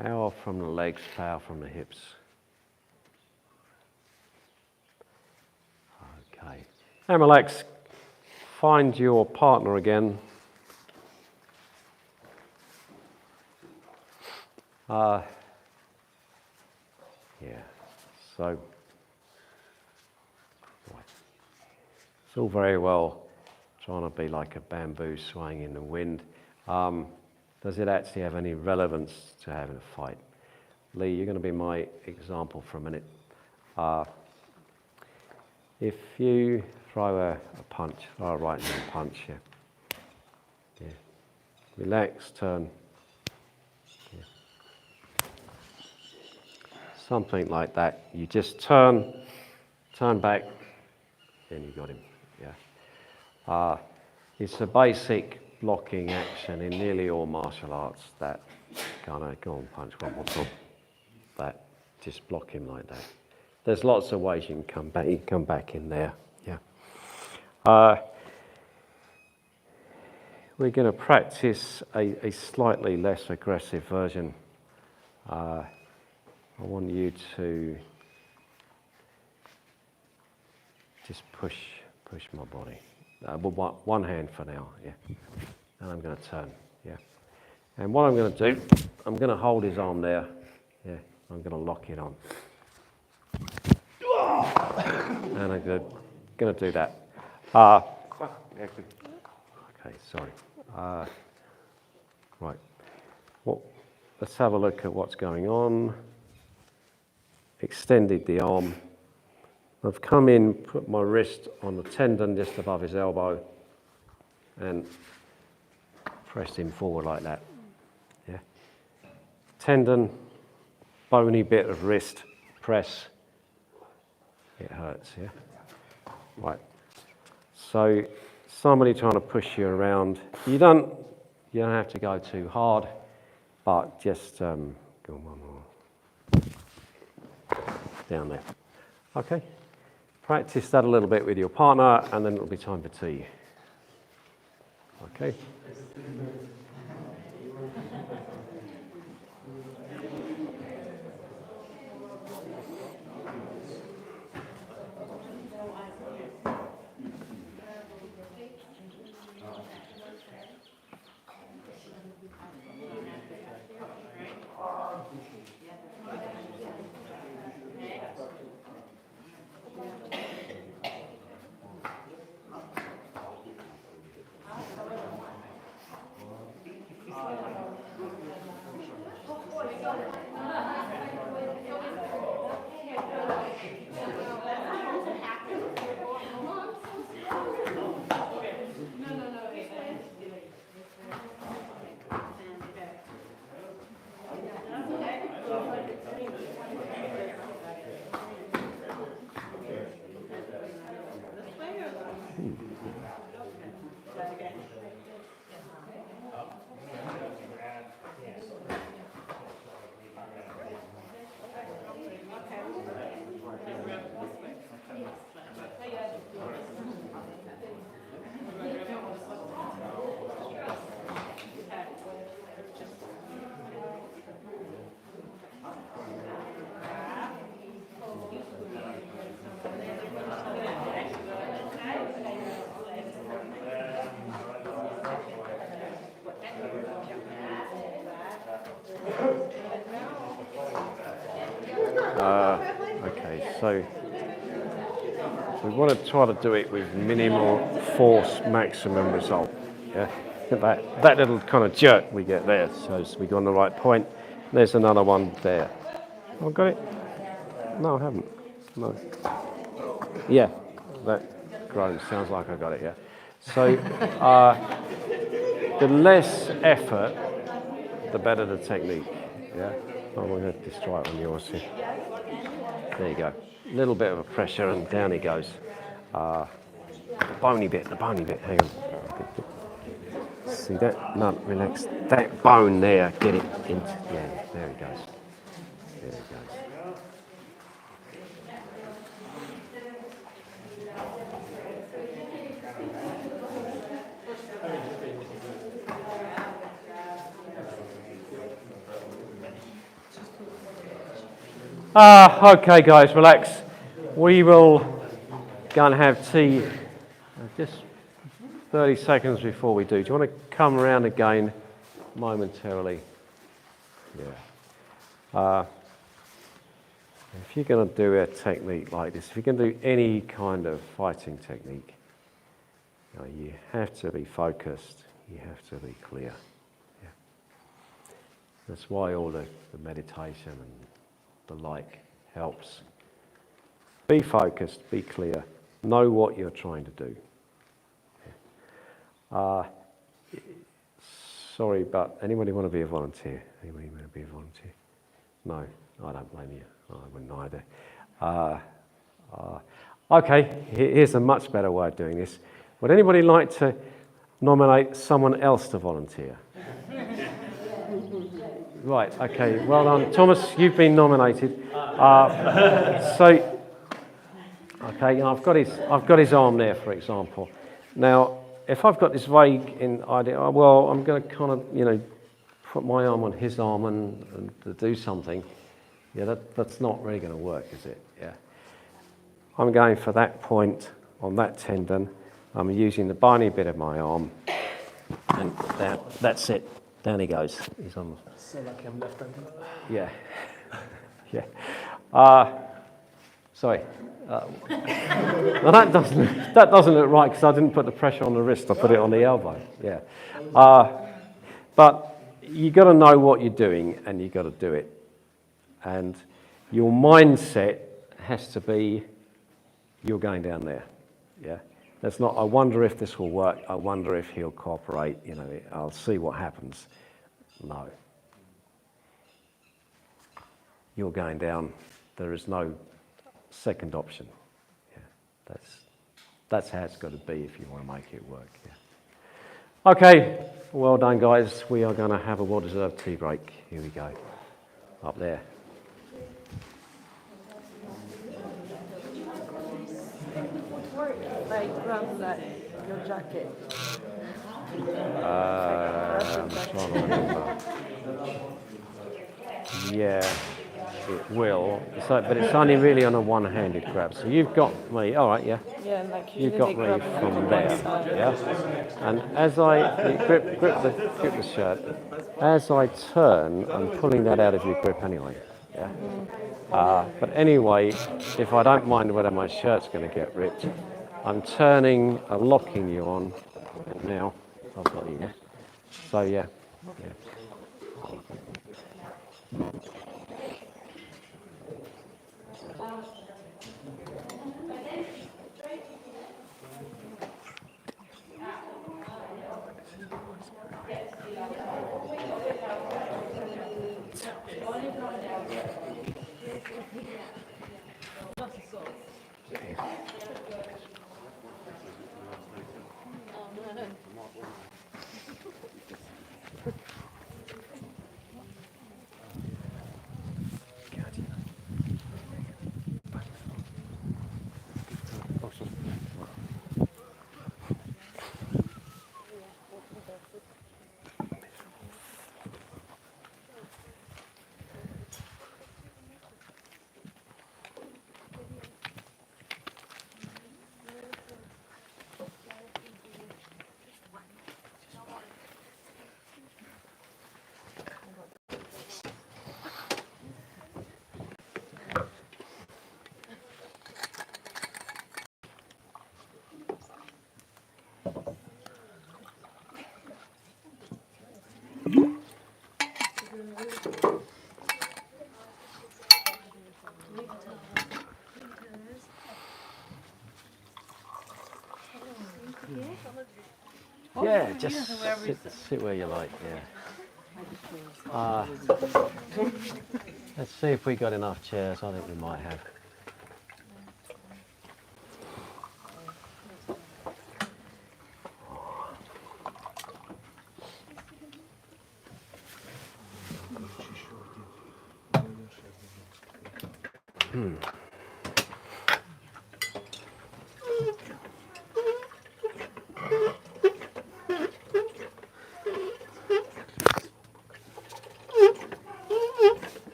Power from the legs, power from the hips. Okay. And relax. Find your partner again. So it's all very well trying to be like a bamboo swaying in the wind. Does it actually have any relevance to having a fight? Lee, you're going to be my example for a minute. If you throw a punch, throw a right hand punch here. Yeah. Relax, turn. Yeah. Something like that. You just turn back, and you got him. Yeah. It's a basic blocking action in nearly all martial arts, that kind of go on, punch one more time. That, just block him like that. There's lots of ways you can come back in there. Yeah. We're going to practice a slightly less aggressive version. I want you to just push my body. One hand for now, yeah. And I'm going to turn, yeah. And what I'm going to do, I'm going to hold his arm there. Yeah, I'm going to lock it on. And I'm going to do that. Okay, sorry. Right. Well, let's have a look at what's going on. Extended the arm. I've come in, put my wrist on the tendon just above his elbow, and pressed him forward like that. Yeah. Tendon, bony bit of wrist, press. It hurts, yeah? Right. So somebody trying to push you around, you don't have to go too hard, but just go one more. Down there. Okay. Practice that a little bit with your partner, and then it'll be time for tea. Okay. Okay, so we want to try to do it with minimal force, maximum result. Yeah, that little kind of jerk we get there, so we go on the right point. There's another one there. I've got it? No, I haven't. No. Yeah, that groan sounds like I got it. Yeah. So the less effort, the better the technique. Yeah. I'm going to just try it on yours here. There you go. A little bit of a pressure and down he goes. The bony bit, hang on. See that? No, relax. That bone there, get it into, yeah, there he goes. There he goes. Okay guys, relax. We will go and have tea just 30 seconds before we do. Do you want to come around again momentarily? Yeah. If you're going to do a technique like this, if you're going to do any kind of fighting technique, you have to be focused, you have to be clear. Yeah. That's why all the meditation and the like helps. Be focused, be clear, know what you're trying to do. Sorry, but anybody want to be a volunteer? Anybody want to be a volunteer? No, I don't blame you. I wouldn't either. Okay, here's a much better way of doing this. Would anybody like to nominate someone else to volunteer? Right, okay, well done. Thomas, you've been nominated. Okay, I've got his arm there, for example. Now, if I've got this vague idea, well, I'm going to kind of, put my arm on his arm and to do something. Yeah, that's not really going to work, is it? Yeah. I'm going for that point on that tendon. I'm using the bony bit of my arm, and that's it. Down he goes. He's on. So like I'm left-handed. Yeah. Yeah. Sorry. No, that doesn't look right because I didn't put the pressure on the wrist. I put it on the elbow. Yeah. But you got to know what you're doing and you got to do it. And your mindset has to be, you're going down there. Yeah. That's not, I wonder if this will work. I wonder if he'll cooperate. You know, I'll see what happens. No. You're going down. There is no second option. Yeah. That's how it's got to be if you want to make it work. Yeah. Okay. Well done, guys. We are going to have a well-deserved tea break. Here we go. Up there. Work, like grab like your jacket. I'm trying to remember. Yeah, it will. So, but it's only really on a one-handed grab. So you've got me. All right, yeah. Yeah, like You've usually got they me grab from on there. one side. Yeah. And as I grip the shirt, as I turn, I'm pulling that out of your grip anyway. Yeah. But anyway, if I don't mind whether my shirt's going to get ripped, I'm turning, locking you on, and now I've got you. So yeah. Yeah, just sit where you like, yeah. Let's see if we got enough chairs. I think we might have.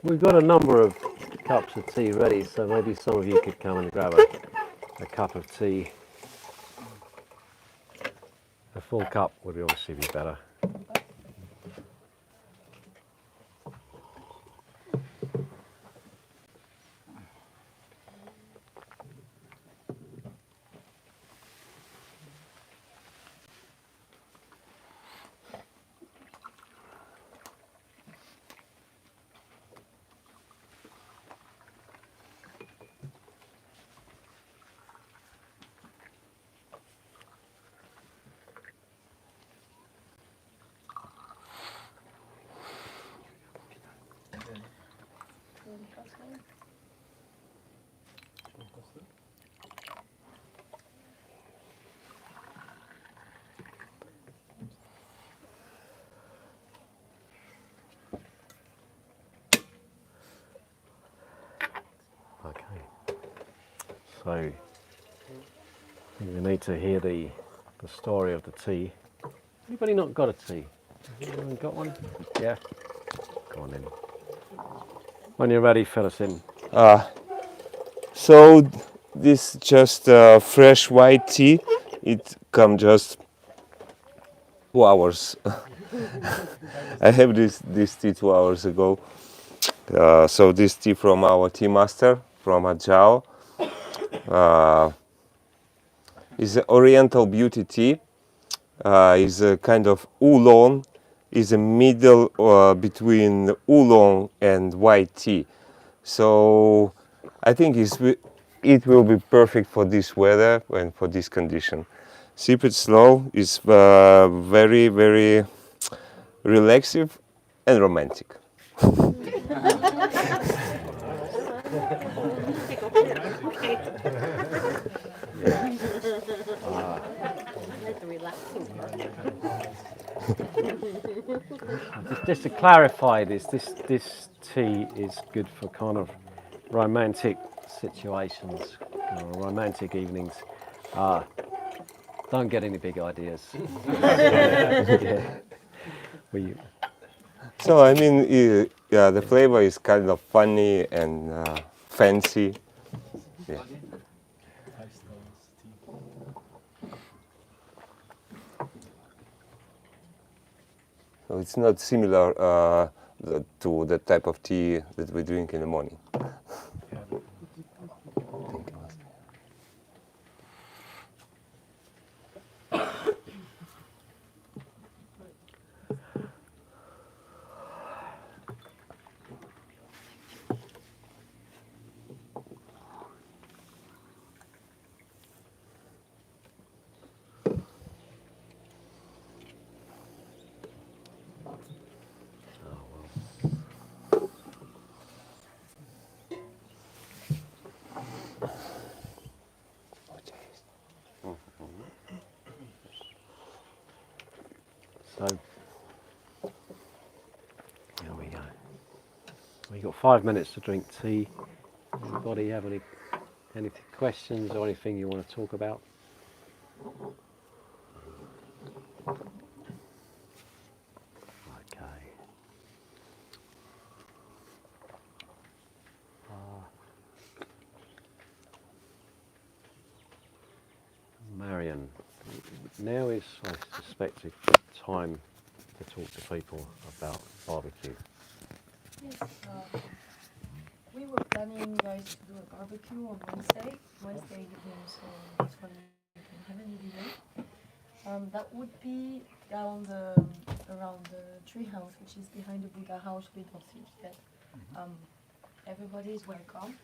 We've got a number of cups of tea ready, so maybe some of you could come and grab a cup of tea. A full cup would obviously be better. Okay. So I think we need to hear the story of the tea. Anybody not got a tea? Anyone got one? Yeah. Go on then. When you're ready, fill us in. So this just fresh white tea. It come just 2 hours. I have this tea 2 hours ago. So this tea from our tea master from Ajao is an Oriental beauty tea. Is a kind of oolong. Is a middle between oolong and white tea. So I think it will be perfect for this weather and for this condition. Sip it slow. It's very, very relaxive and romantic. Just to clarify this tea is good for kind of romantic situations, romantic evenings. Don't get any big ideas. Yeah. So I mean, yeah, the flavor is kind of funny and fancy. Yeah. So it's not similar to the type of tea that we drink in the morning. So here we go. We've got 5 minutes to drink tea. Anybody have any questions or anything you want to talk about? Okay. Marion, now is, I suspect, a good time to talk to people about barbecue. Yes, we were planning, guys, to do a barbecue on Wednesday evening, so that's when we can have any delay. That would be around the tree house, which is behind the Buddha house. We don't see it yet. Everybody is welcome.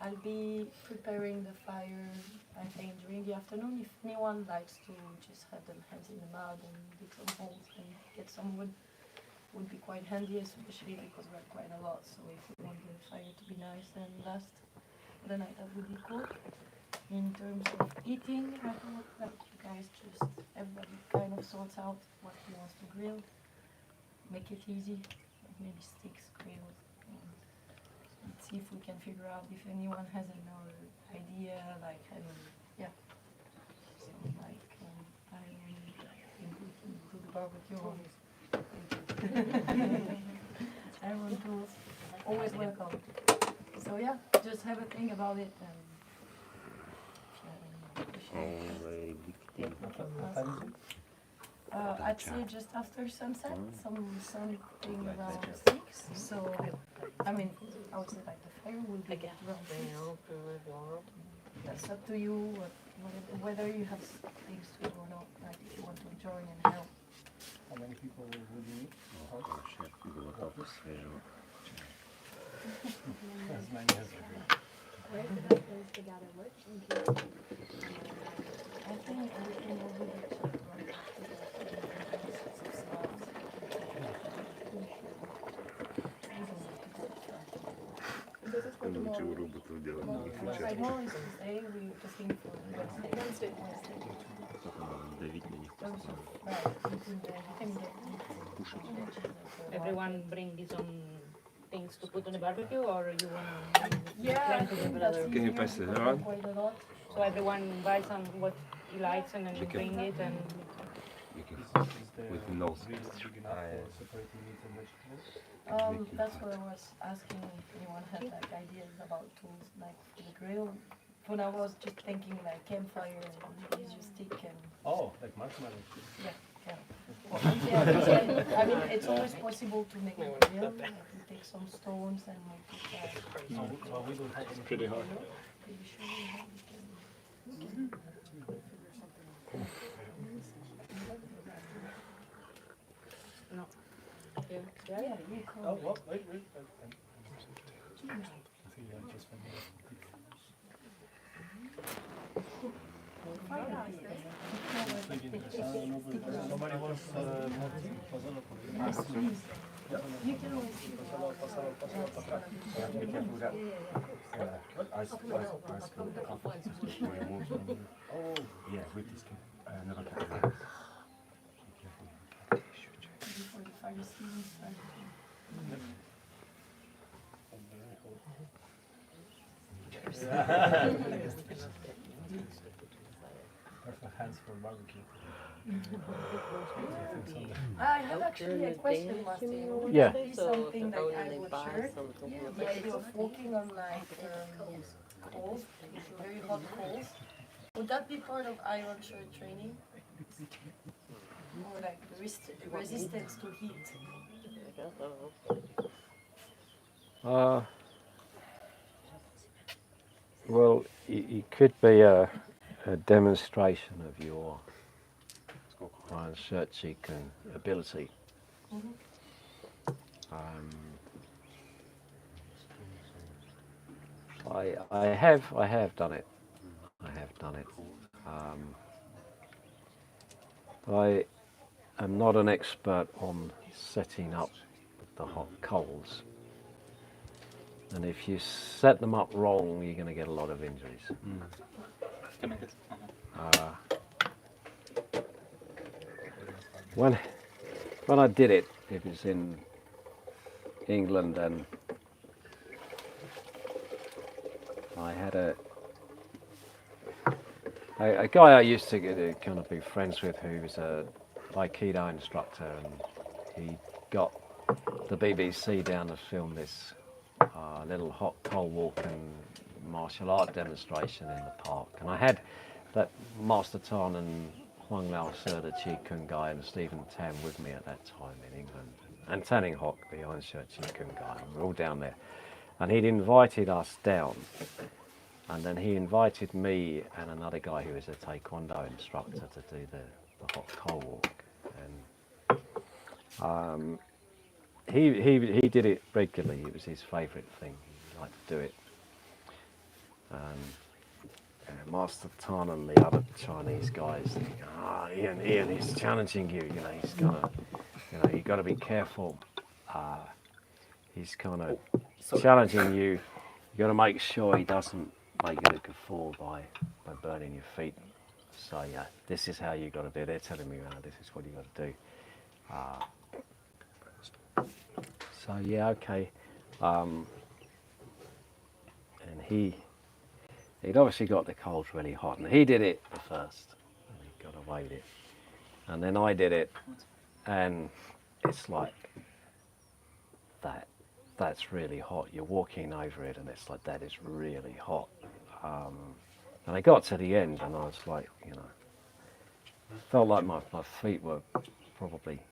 I'll be preparing the fire, I think, during the afternoon. If anyone likes to just have their hands in the mud and dig some holes and get some wood, would be quite handy, especially because we're quite a lot. So if we want the fire to be nice and last the night, that would be cool. In terms of eating, I thought that you guys just, everybody kind of sorts out what he wants to grill. Make it easy, like maybe steaks grilled. Let's see if we can figure out if anyone has another idea, like, I don't know, yeah. So, like, I think we can do the barbecue. Everyone tools, always welcome. So, yeah, just have a think about it. And I'd say just after sunset, something around 6. So, I mean, I would say like the fire will be around 6. That's up to you, whether you have things to do or not, like if you want to join and help. How many people will you need? As many as you need. I think everything will be checked. Tomorrow is Tuesday, we're just looking for Wednesday. Everyone bring his own things to put on the barbecue, or you want to plan together? Can you pass it around? Quite a lot. So everyone buys some what he likes and then you bring it and with no big enough for separating meat and vegetables? That's what I was asking if anyone had like ideas about tools like for the grill. When I was just thinking like campfire and use your stick and Oh, like marshmallow. yeah. Well, yeah, I mean, it's always possible to make a grill. Like you take some stones and make it. So we don't have any. Pretty hard. Pretty sure we can. Yeah, you can. Oh, what? Wait. I think I just went there. Somebody wants You can always do Be careful with that. Oh, Yeah, with this another category. before the fire season starts. perfect hands for barbecue. I have actually a question, Martin. Would Yeah. that be something like iron shirt? The idea of walking on like coals, very hot coals. Would that be part of iron shirt training? Or like resistance to heat? Well, it could be a demonstration of your iron shirt chicken ability. I have done it. I am not an expert on setting up the hot coals. And if you set them up wrong, you're going to get a lot of injuries. When I did it, it was in England, and I had a guy I used to kind of be friends with who was a Aikido instructor, and he got the BBC down to film this little hot coal walk and martial art demonstration in the park. And I had that Master Tan and Huang Lao Sir, the Chi Kung guy, and Stephen Tam with me at that time in England. And Tanning Hock, the Iron Shirt Chi Kung guy, and we're all down there. And he'd invited us down. And then he invited me and another guy who was a Taekwondo instructor to do the hot coal walk. And he did it regularly. It was his favourite thing. He liked to do it. Master Tan and the other Chinese guys think, Ian, he's challenging you. You know, he's gonna, you got to be careful. He's kind of challenging you. You got to make sure he doesn't make you look a fool by burning your feet. So yeah, this is how you got to do it. They're telling me, this is what you got to do. So yeah, okay. And he'd obviously got the coals really hot, and he did it first, and he got away with it. And then I did it, and it's like that's really hot. You're walking over it, and it's like, that is really hot. And I got to the end, and I was like, felt like my feet were probably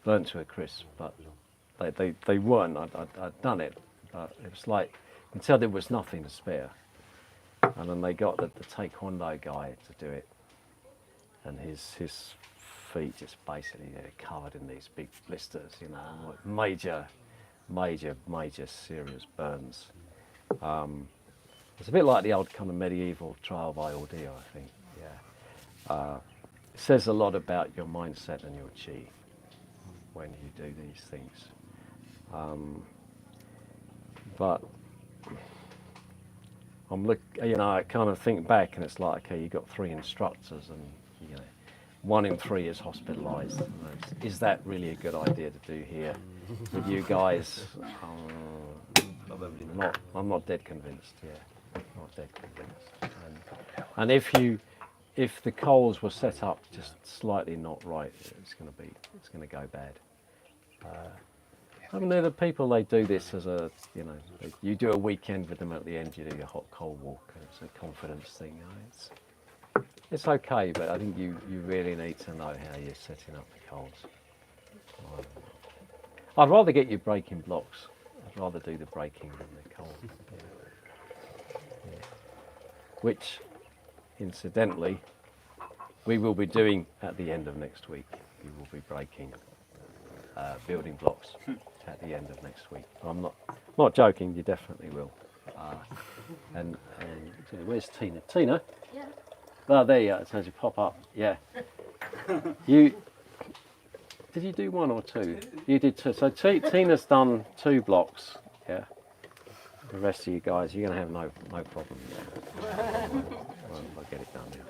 burnt to a crisp, but they weren't. I'd done it, but it was like, you can tell there was nothing to spare. And then they got the Taekwondo guy to do it, and his feet just basically covered in these big blisters, like major serious burns. It's a bit like the old kind of medieval trial by ordeal, I think. Yeah, it says a lot about your mindset and your chi when you do these things. But I kind of think back, and it's like, okay, you got 3 instructors, and 1 in 3 is hospitalised. Is that really a good idea to do here with you guys? I'm not dead convinced. Yeah, not dead convinced. And if if the coals were set up just slightly not right, it's going to go bad. I mean, the people, they do this as a, you know, you do a weekend with them at the end, you do your hot coal walk, and it's a confidence thing. You know, it's okay, but I think you really need to know how you're setting up the coals. I'd rather get your breaking blocks. I'd rather do the breaking than the coal. Yeah. Which, incidentally, we will be doing at the end of next week. We will be breaking building blocks at the end of next week. I'm not joking. You definitely will. And where's Tina? Tina? Yeah. Oh, there you are. As you pop up. Yeah. Did you do one or two? You did two. So Tina's done 2 blocks. Yeah. The rest of you guys, you're going to have no problem. I'll get it done now.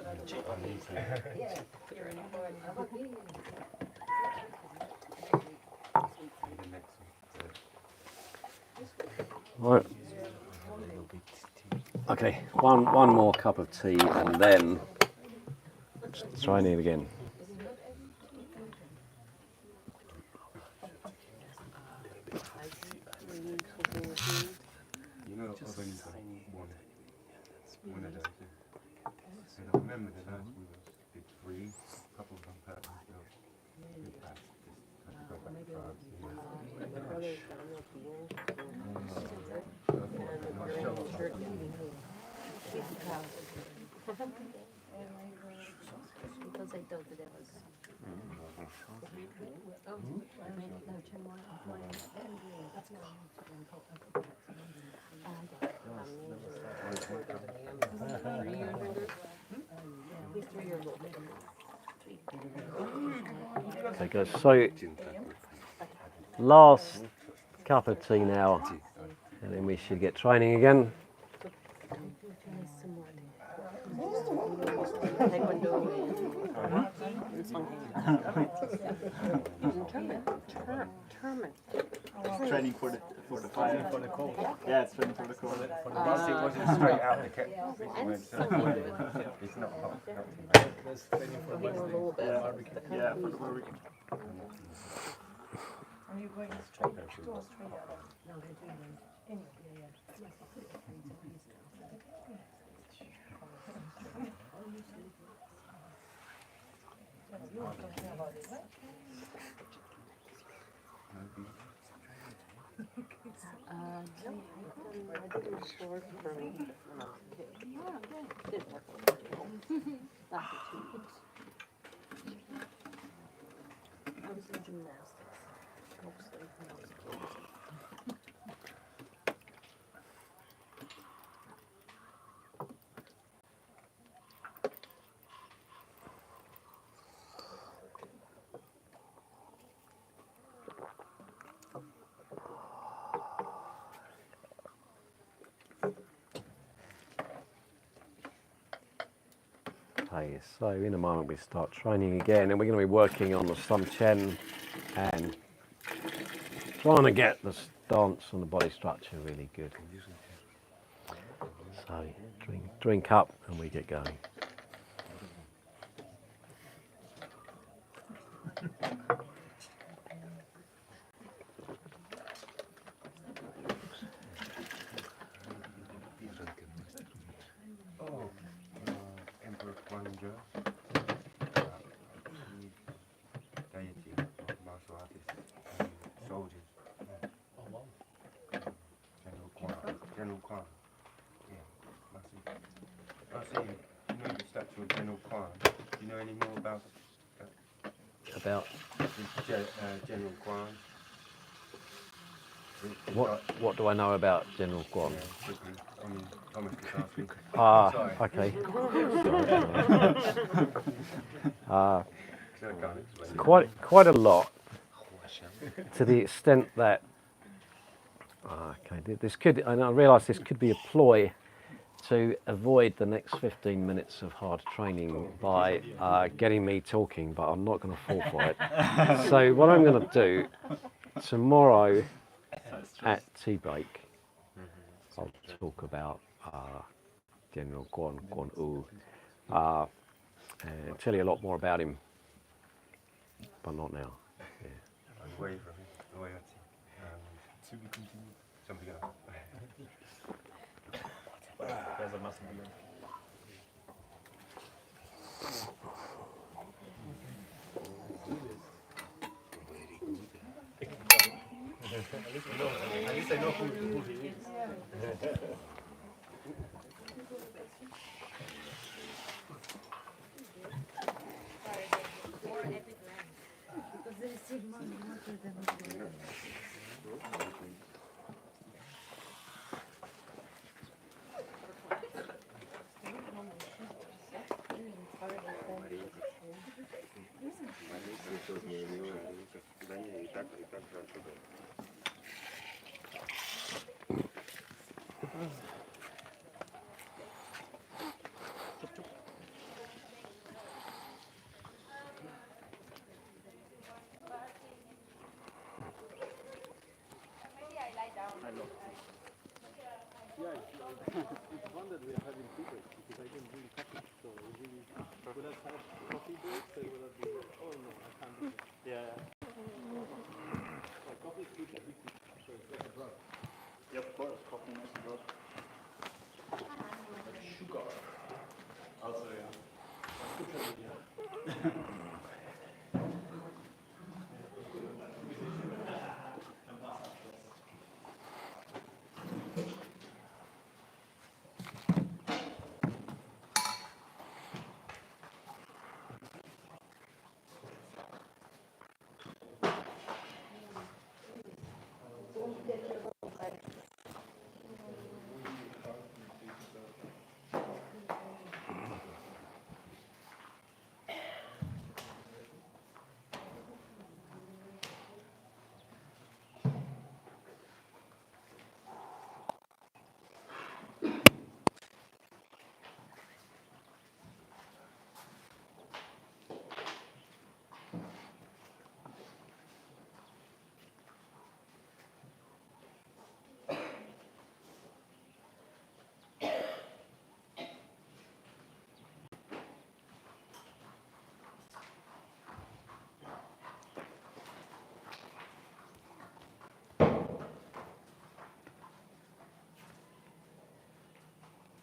Right. Okay, one more cup of tea and then training again. You know, I've only done one of those. And I remember the last we did 3, a couple of them patterns. Because I thought that there was. Okay, guys. So last cup of tea now, and then we should get training again. Training for the fire. For the cold. Yeah, it's training for the cold. It wasn't straight out the kit. It's not hot. There's training for barbecue. Yeah, for the barbecue. Are you going straight to or straight out? No, they're doing it. Anyway, yeah. You were talking about it, right? I did it short for me. Did work. After 2 weeks. I was in gymnastics. Mostly when I was a kid. Okay, so in a moment we start training again, and we're going to be working on the some chen and trying to get the stance and the body structure really good. So drink up and we get going. Emperor Guangzhou, deity of martial artists and soldiers. General Kwan. Yeah, massive. I see, you know the statue of General Kwan. Do you know any more about About General Kwan? what do I know about General Guan? Yeah, quickly. I mean, Thomas is asking. Ah, Sorry. okay. I can't explain. Quite a lot, to the extent that okay, this could, and I realise this could be a ploy to avoid the next 15 minutes of hard training by getting me talking, but I'm not going to fall for it. So what I'm going to do tomorrow at tea break, I'll talk about General Guan Yu, and tell you a lot more about him, but not now. Yeah. Away from it, loyalty. To be continued. Something else. There's a massive link. At least I know who he is.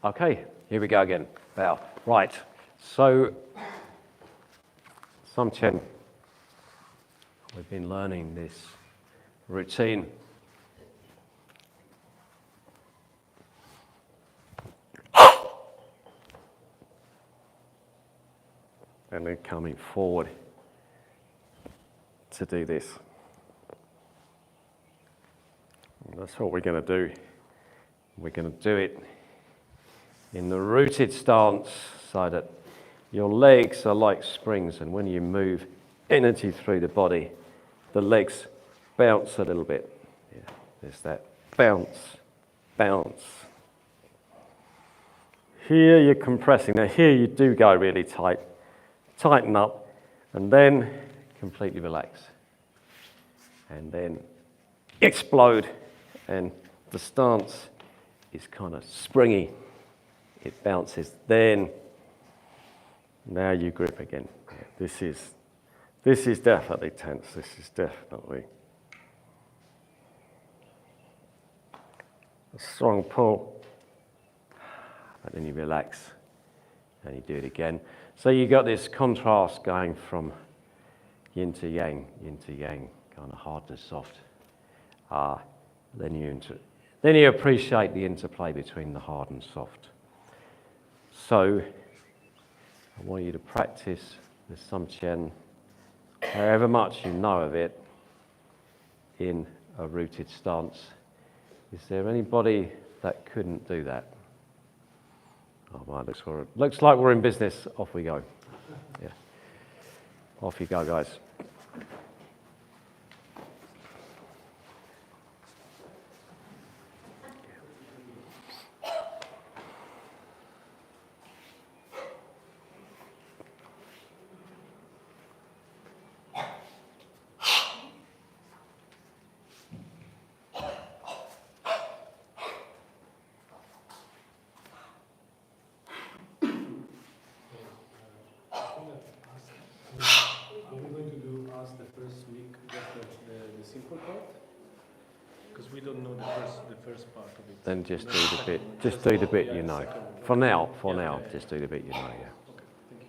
Okay, here we go again. Bow. Right, so some chen. We've been learning this routine. And then coming forward to do this. And that's what we're going to do. We're going to do it in the rooted stance so that your legs are like springs, and when you move energy through the body, the legs bounce a little bit. Yeah, there's that bounce, bounce. Here you're compressing. Now here you do go really tight. Tighten up and then completely relax. And then explode, and the stance is kind of springy. It bounces. Then now you grip again. Yeah, this is definitely tense. This is definitely a strong pull. But then you relax and you do it again. So you got this contrast going from yin to yang, kind of hard to soft. Then you appreciate the interplay between the hard and soft. So I want you to practice with some chen, however much you know of it, in a rooted stance. Is there anybody that couldn't do that? Oh, well, looks like we're in business. Off we go. Yeah. Off you go, guys. part? Because we don't know the first part of it. Then just And do the second bit. one. Just do the bit Yeah, you know. second one. For now, Yeah, yeah. just do the bit you know. Yeah. Okay, thank you.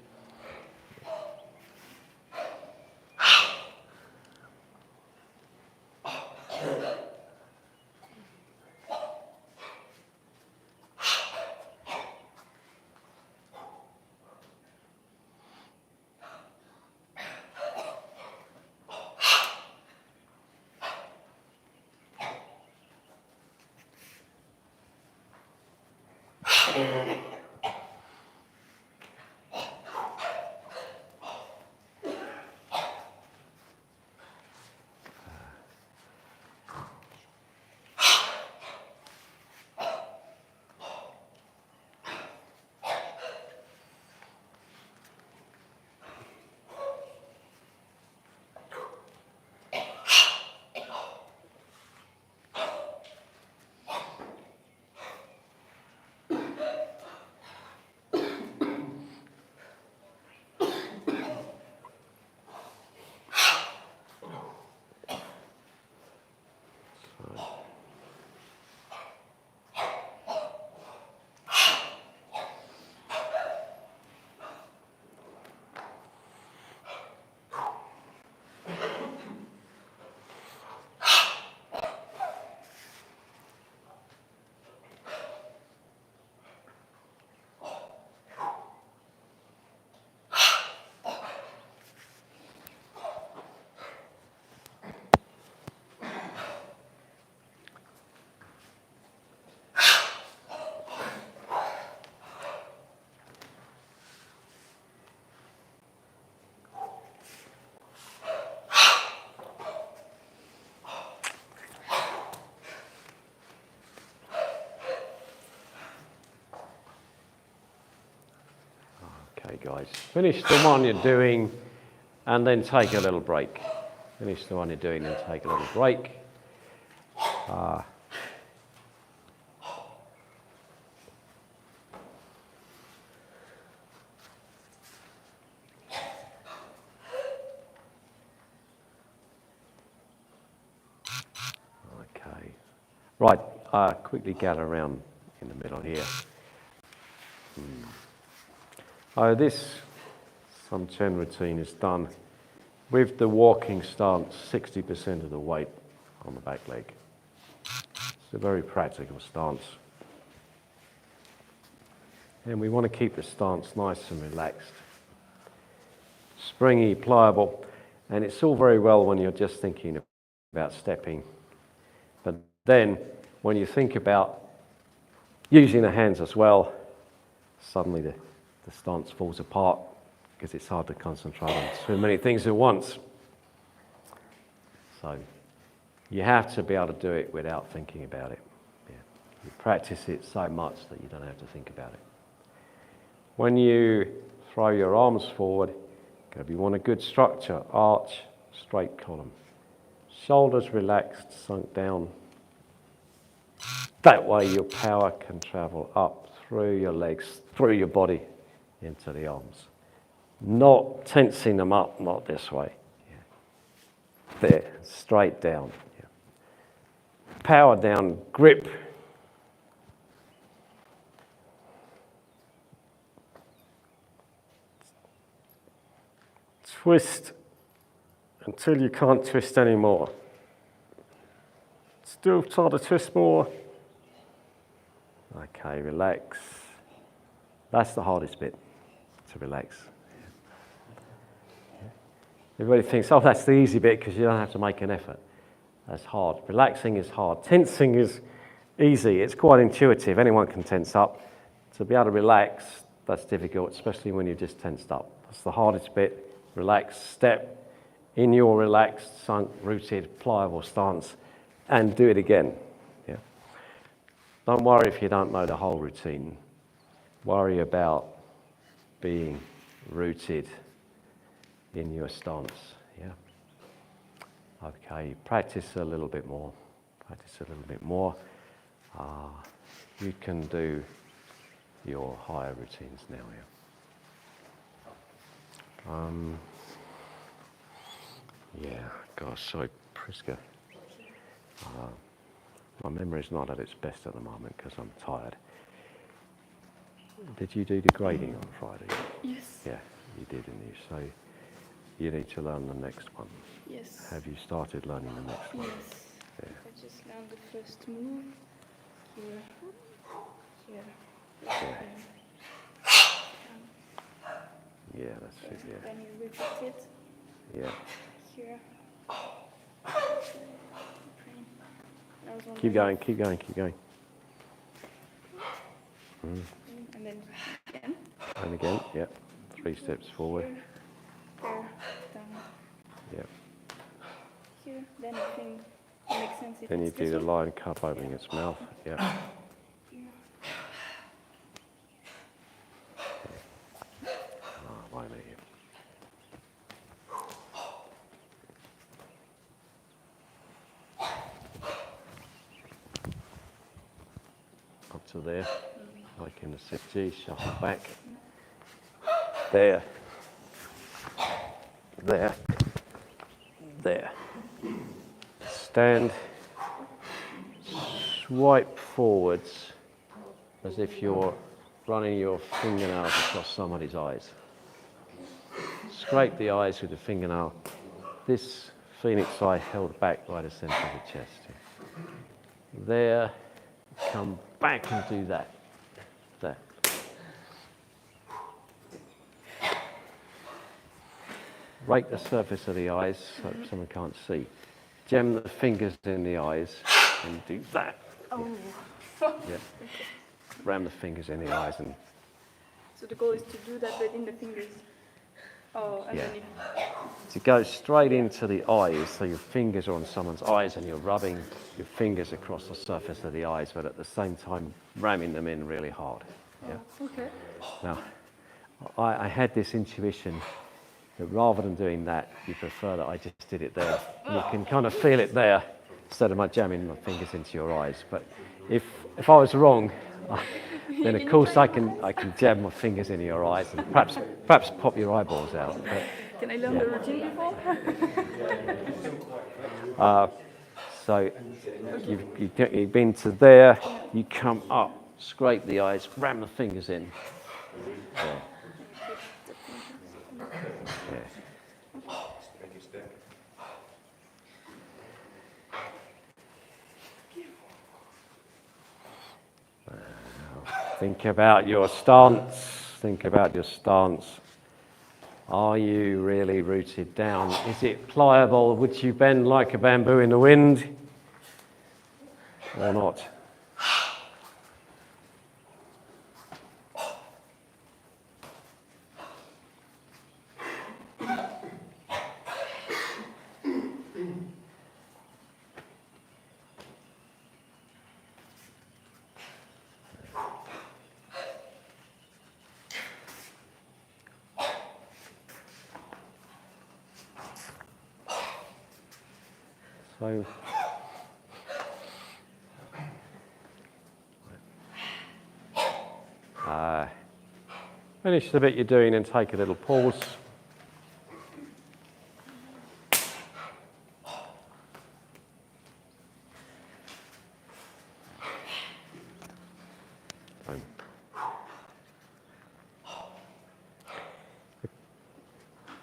Okay, guys. Finish the one you're doing, and then take a little break. Finish the one you're doing, and take a little break. Okay. Right, quickly gather around in the middle here. This some chen routine is done with the walking stance, 60% of the weight on the back leg. It's a very practical stance. And we want to keep the stance nice and relaxed. Springy, pliable, and it's all very well when you're just thinking about stepping. But then, when you think about using the hands as well, suddenly the stance falls apart because it's hard to concentrate on too many things at once. So, you have to be able to do it without thinking about it. Yeah. You practice it so much that you don't have to think about it. When you throw your arms forward, you want a good structure, arch, straight column. Shoulders relaxed, sunk down. That way your power can travel up through your legs, through your body, into the arms. Not tensing them up, not this way. Yeah. There, straight down. Yeah. Power down, grip. Twist until you can't twist anymore. Still try to twist more. Okay, relax. That's the hardest bit, to relax. Everybody thinks, oh, that's the easy bit because you don't have to make an effort. That's hard. Relaxing is hard. Tensing is easy. It's quite intuitive. Anyone can tense up. To be able to relax, that's difficult, especially when you've just tensed up. That's the hardest bit. Relax, step in your relaxed, sunk, rooted, pliable stance and do it again. Yeah. Don't worry if you don't know the whole routine. Worry about being rooted in your stance. Yeah. Okay, practice a little bit more. Practice a little bit more. You can do your higher routines now. Yeah. Yeah, gosh, sorry, Priska. My memory's not at its best at the moment because I'm tired. Did you do the grading on Friday? Yes. Yeah, you did, didn't you? So you need to learn the next one. Yes. Have you started learning the next one? Yes. Yeah. I just learned the first move. Here. Here. Yeah. Yeah, that's it, yeah. Then you repeat it. Yeah. Here. Keep going, keep going, keep going. And then again. And again, yeah. 3 steps forward. Here. There. Down. Yeah. Here. Then I think it makes sense if Then you it's do this the one. lion cup opening its mouth. Yeah. Oh, wait a minute. Up to there, like in the sit G, shuffle back. There. There. There. Stand. Swipe forwards as if you're running your fingernails across somebody's eyes. Scrape the eyes with the fingernail. This phoenix eye held back by the centre of the chest. There. Come back and do that. There. Rake the surface of the eyes so someone can't see. Jam the fingers in the eyes and do that. Oh. Yeah. Ram the fingers in the eyes and So the goal is to do that but in the fingers. Oh, and Yeah. then to go straight into the eyes, so your fingers are on someone's eyes and you're rubbing your fingers across the surface of the eyes, but at the same time ramming them in really hard. Yeah. okay. Now, I had this intuition that rather than doing that, you prefer that I just did it there. You can kind of feel it there instead of my jamming my fingers into your eyes. But if I was wrong, then of course I can jam my fingers into your eyes and perhaps pop your eyeballs out. But, Can I learn the routine before? so you've been to there, you come up, scrape the eyes, ram the fingers in. There. Yeah. Think about your stance. Think about your stance. Are you really rooted down? Is it pliable? Would you bend like a bamboo in the wind? Or not? So, finish the bit you're doing and take a little pause.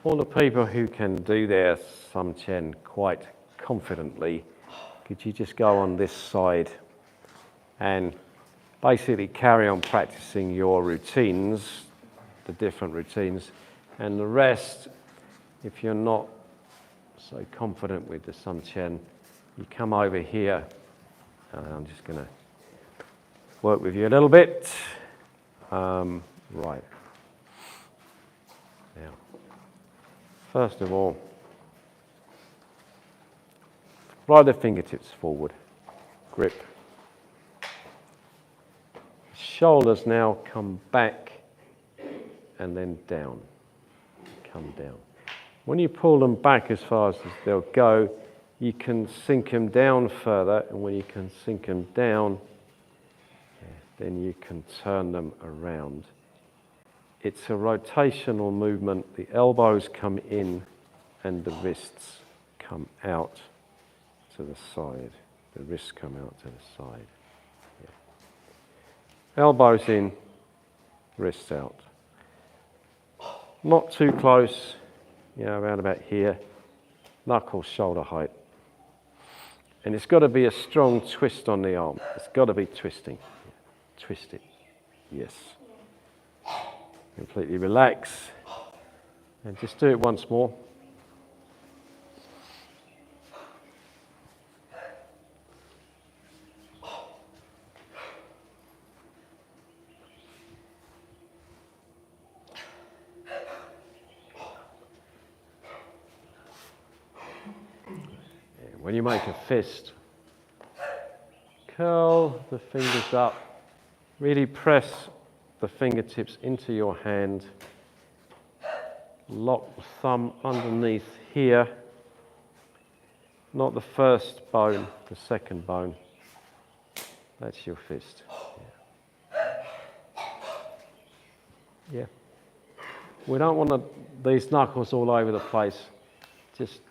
All the people who can do their Sum Chen quite confidently, could you just go on this side and basically carry on practicing your routines, the different routines, and the rest, if you're not so confident with the Sum Chen, you come over here. I'm just going to work with you a little bit. Right. Now, first of all, fly the fingertips forward, grip. Shoulders now come back and then down, come down. When you pull them back as far as they'll go, you can sink them down further, and when you can sink them down, then you can turn them around. It's a rotational movement. The elbows come in and the wrists come out to the side. the wrists come out to the side. Yeah. Elbows in, wrists out. Not too close, around about here. Knuckles shoulder height. And it's got to be a strong twist on the arm. It's got to be twisting. Twist it. Yes. Completely relax. And just do it once more. When you make a fist, curl the fingers up, really press the fingertips into your hand, lock the thumb underneath here, not the first bone, the second bone. That's your fist. Yeah. We don't want these knuckles all over the place. Just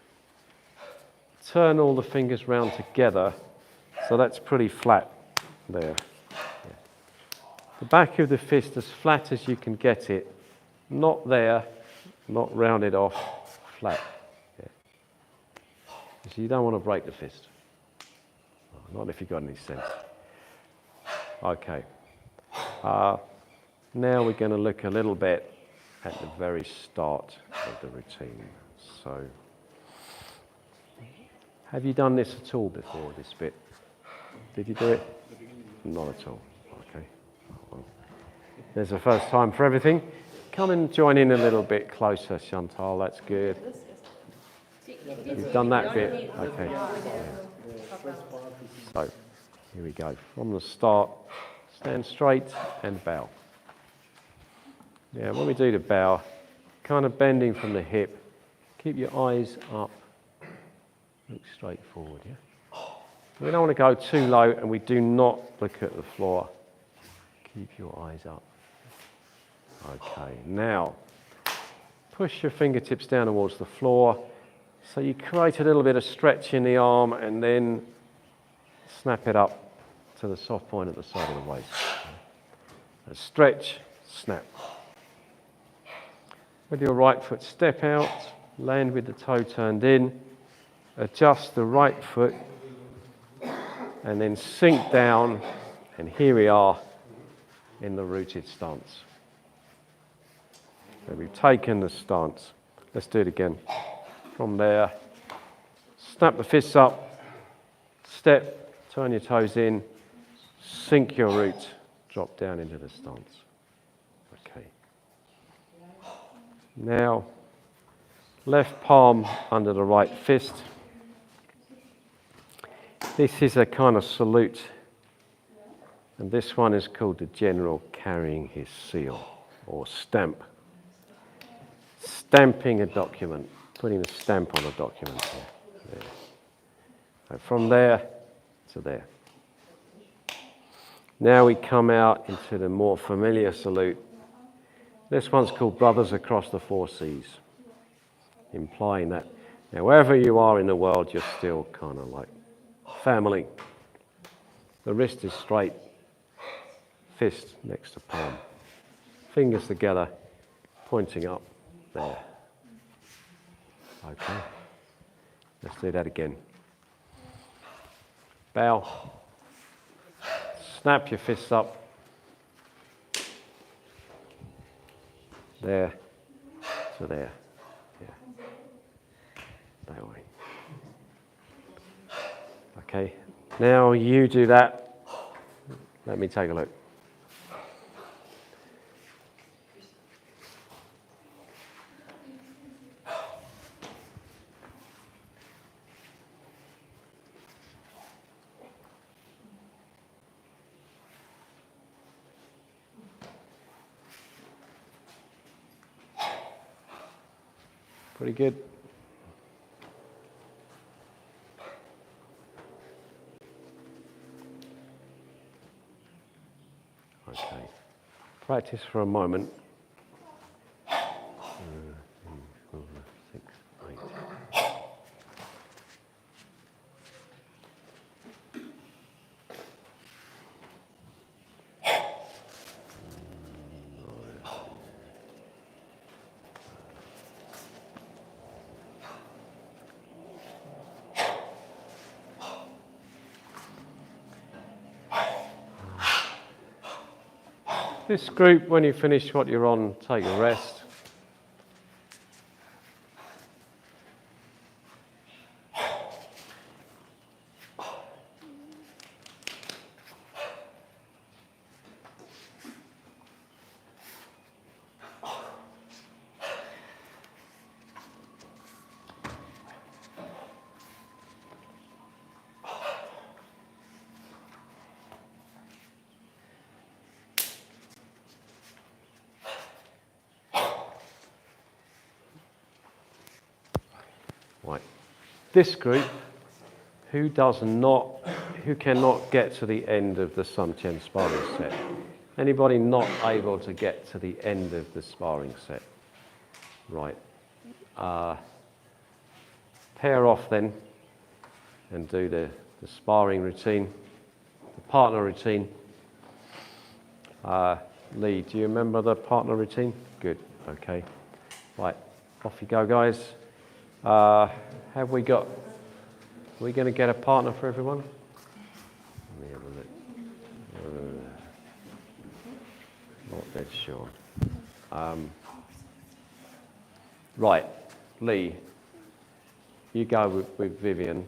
turn all the fingers round together, so that's pretty flat there. Yeah. The back of the fist as flat as you can get it, not there, not rounded off, flat. Yeah. So you don't want to break the fist. Not if you've got any sense. Okay. Now we're going to look a little bit at the very start of the routine. So, have you done this at all before, this bit? Did you do it? Not at all. Okay. Well, there's a first time for everything. Come and join in a little bit closer, Chantal. That's good. You've done that bit. Okay. So, here we go. From the start, stand straight and bow. Now, when we do the bow, kind of bending from the hip, keep your eyes up. Look straight forward, yeah? We don't want to go too low, and we do not look at the floor. Keep your eyes up. Okay, now, push your fingertips down towards the floor. So you create a little bit of stretch in the arm, and then snap it up to the soft point at the side of the waist. A stretch, snap. With your right foot, step out, land with the toe turned in, adjust the right foot, and then sink down, and here we are in the rooted stance. So we've taken the stance. Let's do it again. From there, snap the fists up, step, turn your toes in, sink your root, drop down into the stance. Okay. Now, left palm under the right fist. This is a kind of salute, and this one is called the general carrying his seal, or stamp. Stamping a document, putting a stamp on a document there. So from there to there. Now we come out into the more familiar salute. This one's called Brothers Across the Four Seas, implying that now wherever you are in the world, you're still kind of like family. The wrist is straight, fist next to palm, fingers together, pointing up there. Okay, let's do that again. Bow, snap your fists up, there to there, yeah, that way. Okay, now you do that. Let me take a look. Pretty good. Okay. Practice for a moment. 3, 4, 6, 8. This group, when you finish what you're on, take a rest. Right. This group, who cannot get to the end of the Sun-Chen sparring set? Anybody not able to get to the end of the sparring set? Right. Pair off then and do the sparring routine, the partner routine. Lee, do you remember the partner routine? Good, okay. Right, off you go, guys. Are we going to get a partner for everyone? Let me have a look. Not dead sure. Right, Lee, you go with Vivian,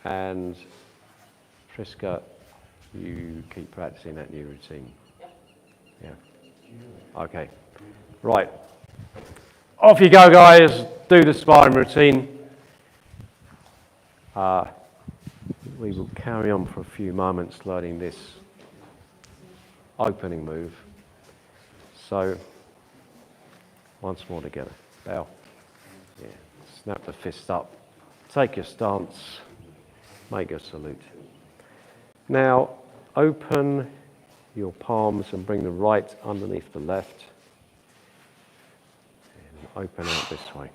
and Triska, you keep practicing that new routine. Yeah. Okay. Right. Off you go, guys. Do the sparring routine. We will carry on for a few moments learning this opening move. So, once more together. Bow. Yeah. Snap the fist up. Take your stance. Make a salute. Now, open your palms and bring the right underneath the left. And open out this way.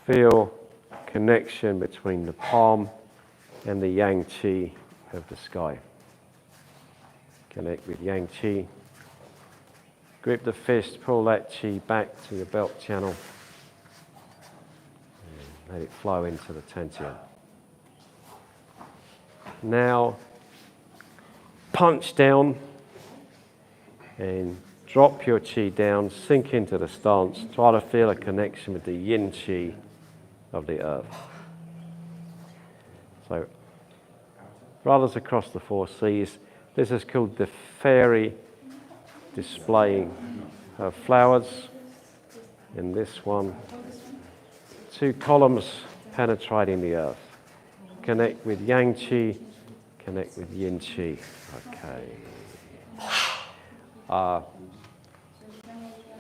Feel connection between the palm and the yang qi of the sky. Connect with yang qi. Grip the fist, pull that qi back to your belt channel. And let it flow into the dantian. Now, punch down and drop your qi down, sink into the stance. Try to feel a connection with the yin qi of the earth. So, brothers across the four seas, this is called the fairy displaying her flowers. In this one, 2 columns penetrating the earth. Connect with yang qi, connect with yin qi. Okay.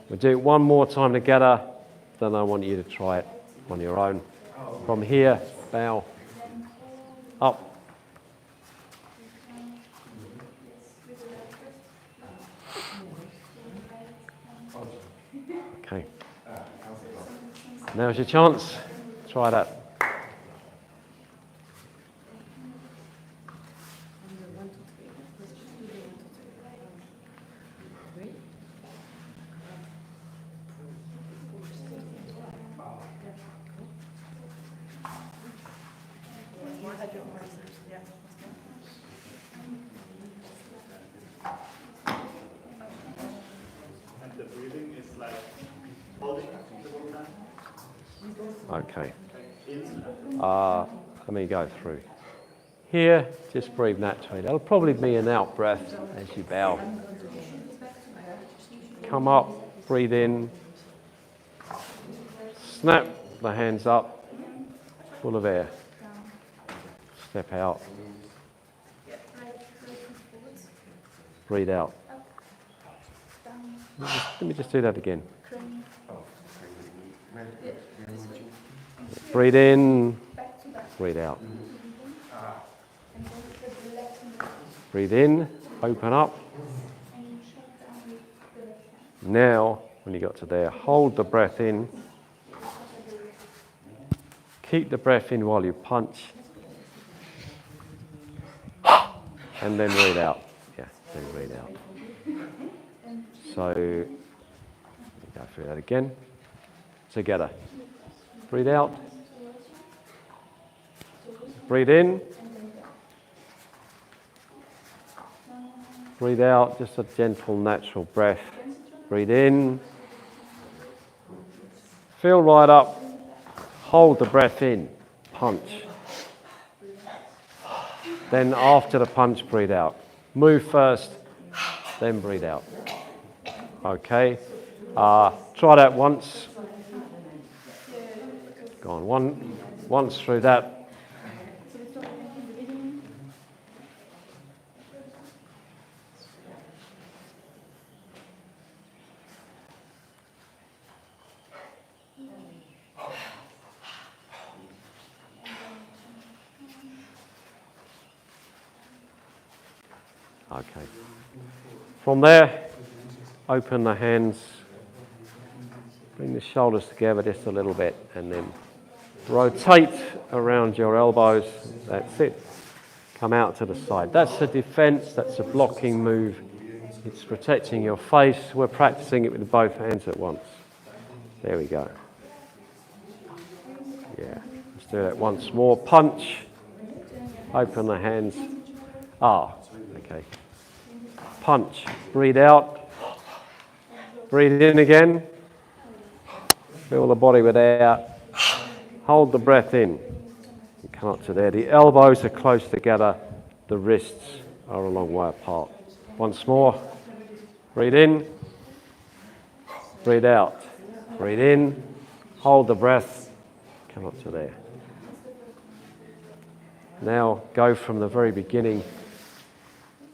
We'll do it one more time together, then I want you to try it on your own. From here, bow, up. Okay. Now's your chance. Try that. Okay. Let me go through. Here, just breathe naturally. That'll probably be an out breath as you bow. Come up, breathe in. Snap the hands up, full of air. Step out. Breathe out. Let me just do that again. Breathe in, breathe out. Breathe in, open up. Now, when you got to there, hold the breath in. Keep the breath in while you punch. And then breathe out. Yeah, then breathe out. So, go through that again. Together. Breathe out. Breathe in. breathe out, just a gentle, natural breath. Breathe in. Feel right up. Hold the breath in. Punch. Then after the punch, breathe out. Move first, then breathe out. Okay. Try that once. Go on. Once through that. Okay. From there, open the hands, bring the shoulders together just a little bit, and then rotate around your elbows. That's it. Come out to the side. That's a defense, that's a blocking move. It's protecting your face. We're practicing it with both hands at once. There we go. Yeah. Let's do that once more. Punch. Open the hands. Okay. Punch. Breathe out. Breathe in again. Feel the body without. Hold the breath in. You come up to there. The elbows are close together. The wrists are a long way apart. Once more. Breathe in. Breathe out. Breathe in. Hold the breath. Come up to there. Now go from the very beginning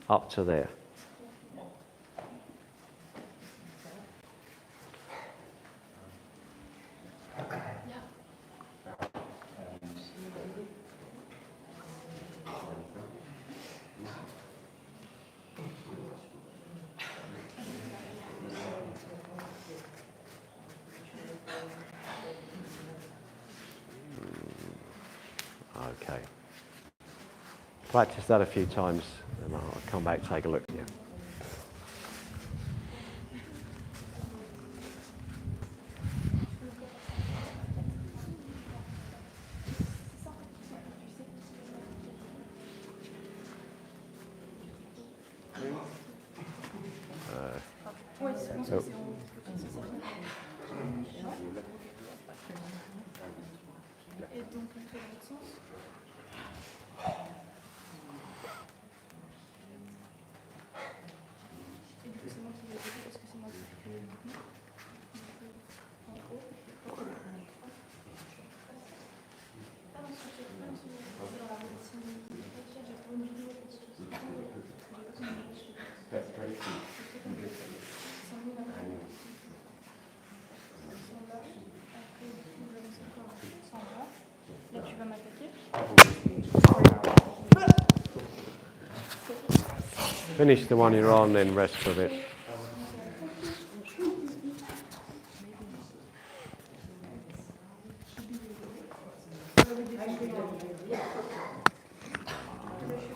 up to there. Okay. Practice that a few times and I'll come back and take a look at you. Finish the one you're on, then rest for a bit.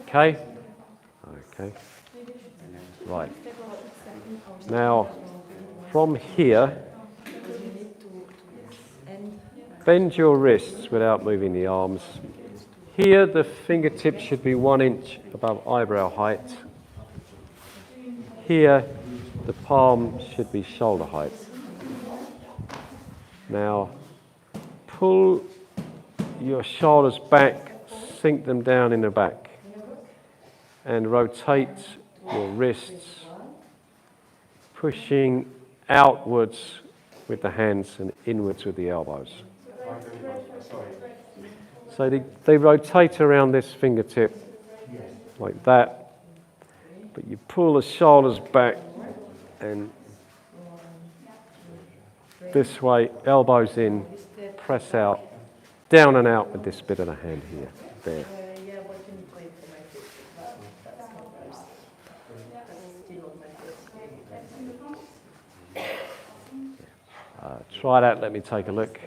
Okay? Okay. Right. Now, from here, bend your wrists without moving the arms. Here, the fingertips should be 1 inch above eyebrow height. Here, the palm should be shoulder height. Now, pull your shoulders back, sink them down in the back, and rotate your wrists, pushing outwards with the hands and inwards with the elbows. So they rotate around this fingertip like that. But you pull the shoulders back and this way, elbows in, press out, down and out with this bit of the hand here, there. Try that, let me take a look.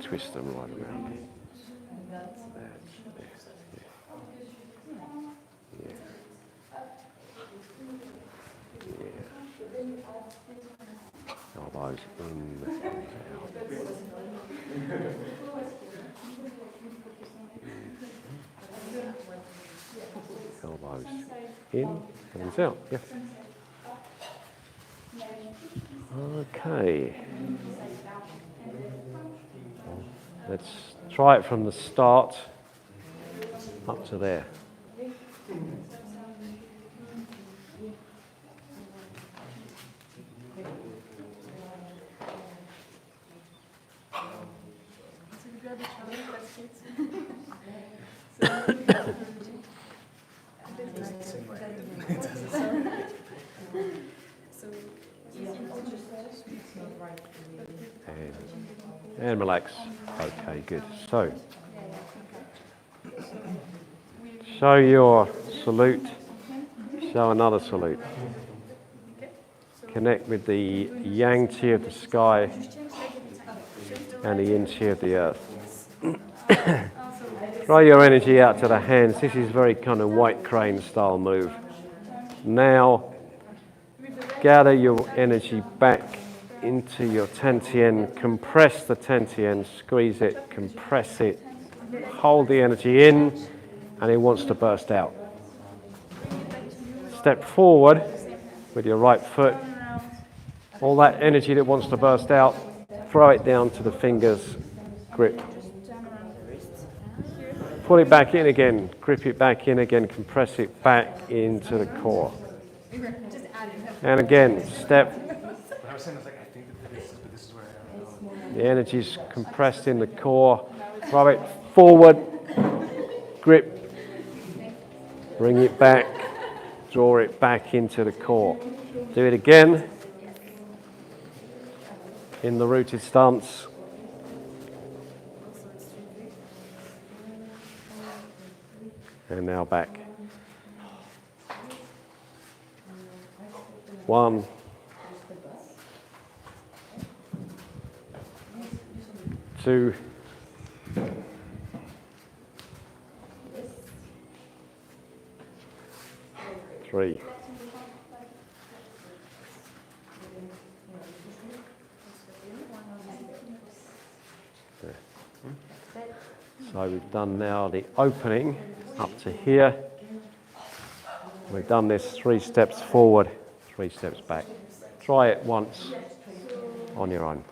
Twist them right around. Elbows in, elbows in, hands out. Yes. Okay. Let's try it from the start up to there. And relax. Okay, good. So, show your salute. Show another salute. Connect with the yang chi of the sky and the yin chi of the earth. Throw your energy out to the hands. This is very kind of white crane style move. Now, gather your energy back into your Tantien, compress the Tantien, squeeze it, compress it, hold the energy in, and it wants to burst out. Step forward with your right foot. All that energy that wants to burst out, throw it down to the fingers, grip. Pull it back in again, grip it back in again, compress it back into the core. And again, step. The energy's compressed in the core. Throw it forward, grip, bring it back, draw it back into the core. Do it again in the rooted stance. And now back. 1, 2, 3. There. So we've done now the opening up to here. We've done this 3 steps forward, 3 steps back. Try it once on your own.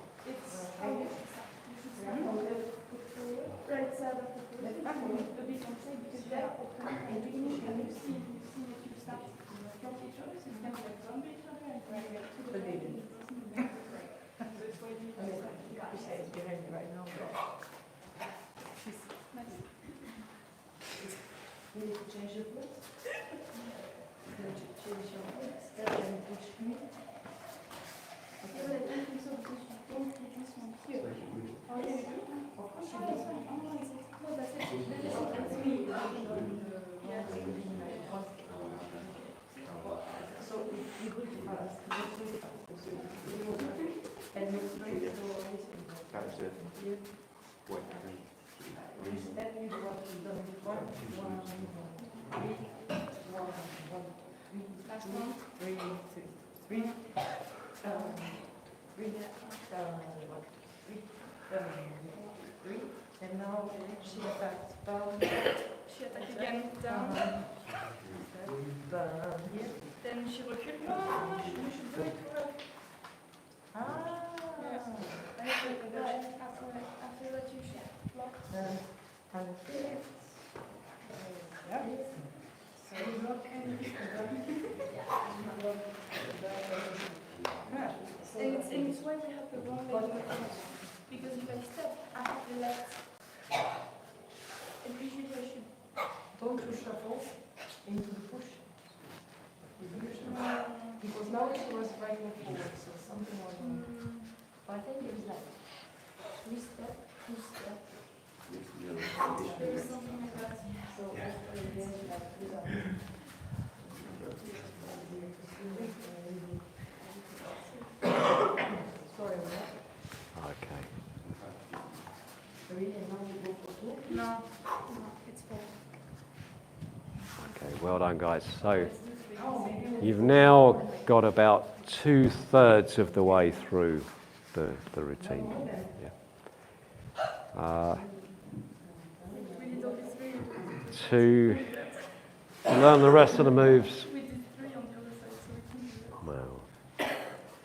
And now she attacks down. She attacks again down. Here. Then she recule. No, she should do it correct. After that you should block. And here. Yeah. So you block and and it's why we have the wrong leg. Because if I step, I have the left. And usually I should go to shuffle into the push. Because now she was right leg forward, so something was wrong. But I think it was like 3 step, 2 step. Something like that. So after again, like without. Sorry, Okay. no, it's 4. Okay, well done, guys. So You've now got about 2/3 of the way through the routine. Yeah. To learn the rest of the moves, well,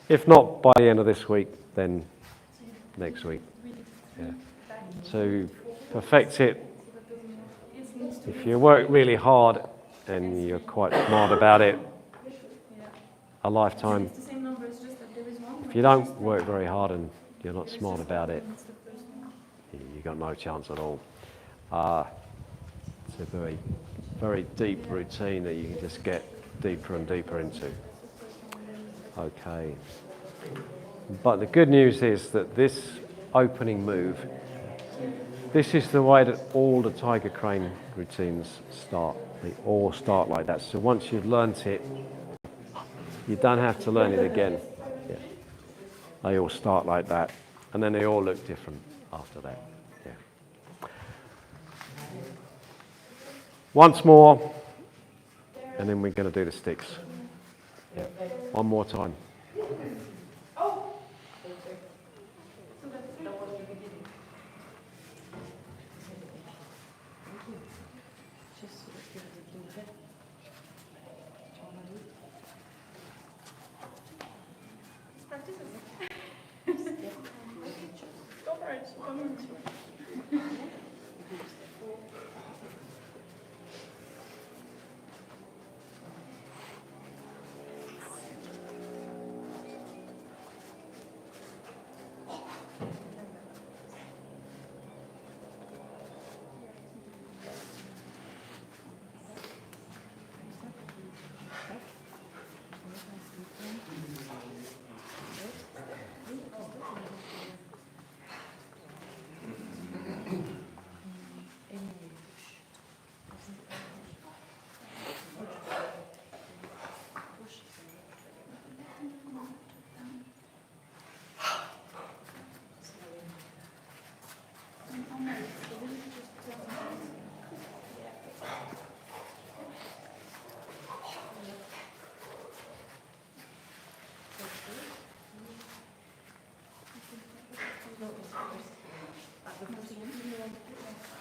if not by the end of this week, then next week. Yeah. To perfect it, if you work really hard and you're quite smart about it, a lifetime. If you don't work very hard and you're not smart about it, you've got no chance at all. It's a very, very deep routine that you can just get deeper and deeper into. Okay. But the good news is that this opening move, this is the way that all the tiger crane routines start. They all start like that. So once you've learnt it, you don't have to learn it again. Yeah. They all start like that, and then they all look different after that. Yeah. Once more, and then we're going to do the sticks. Yeah. One more time.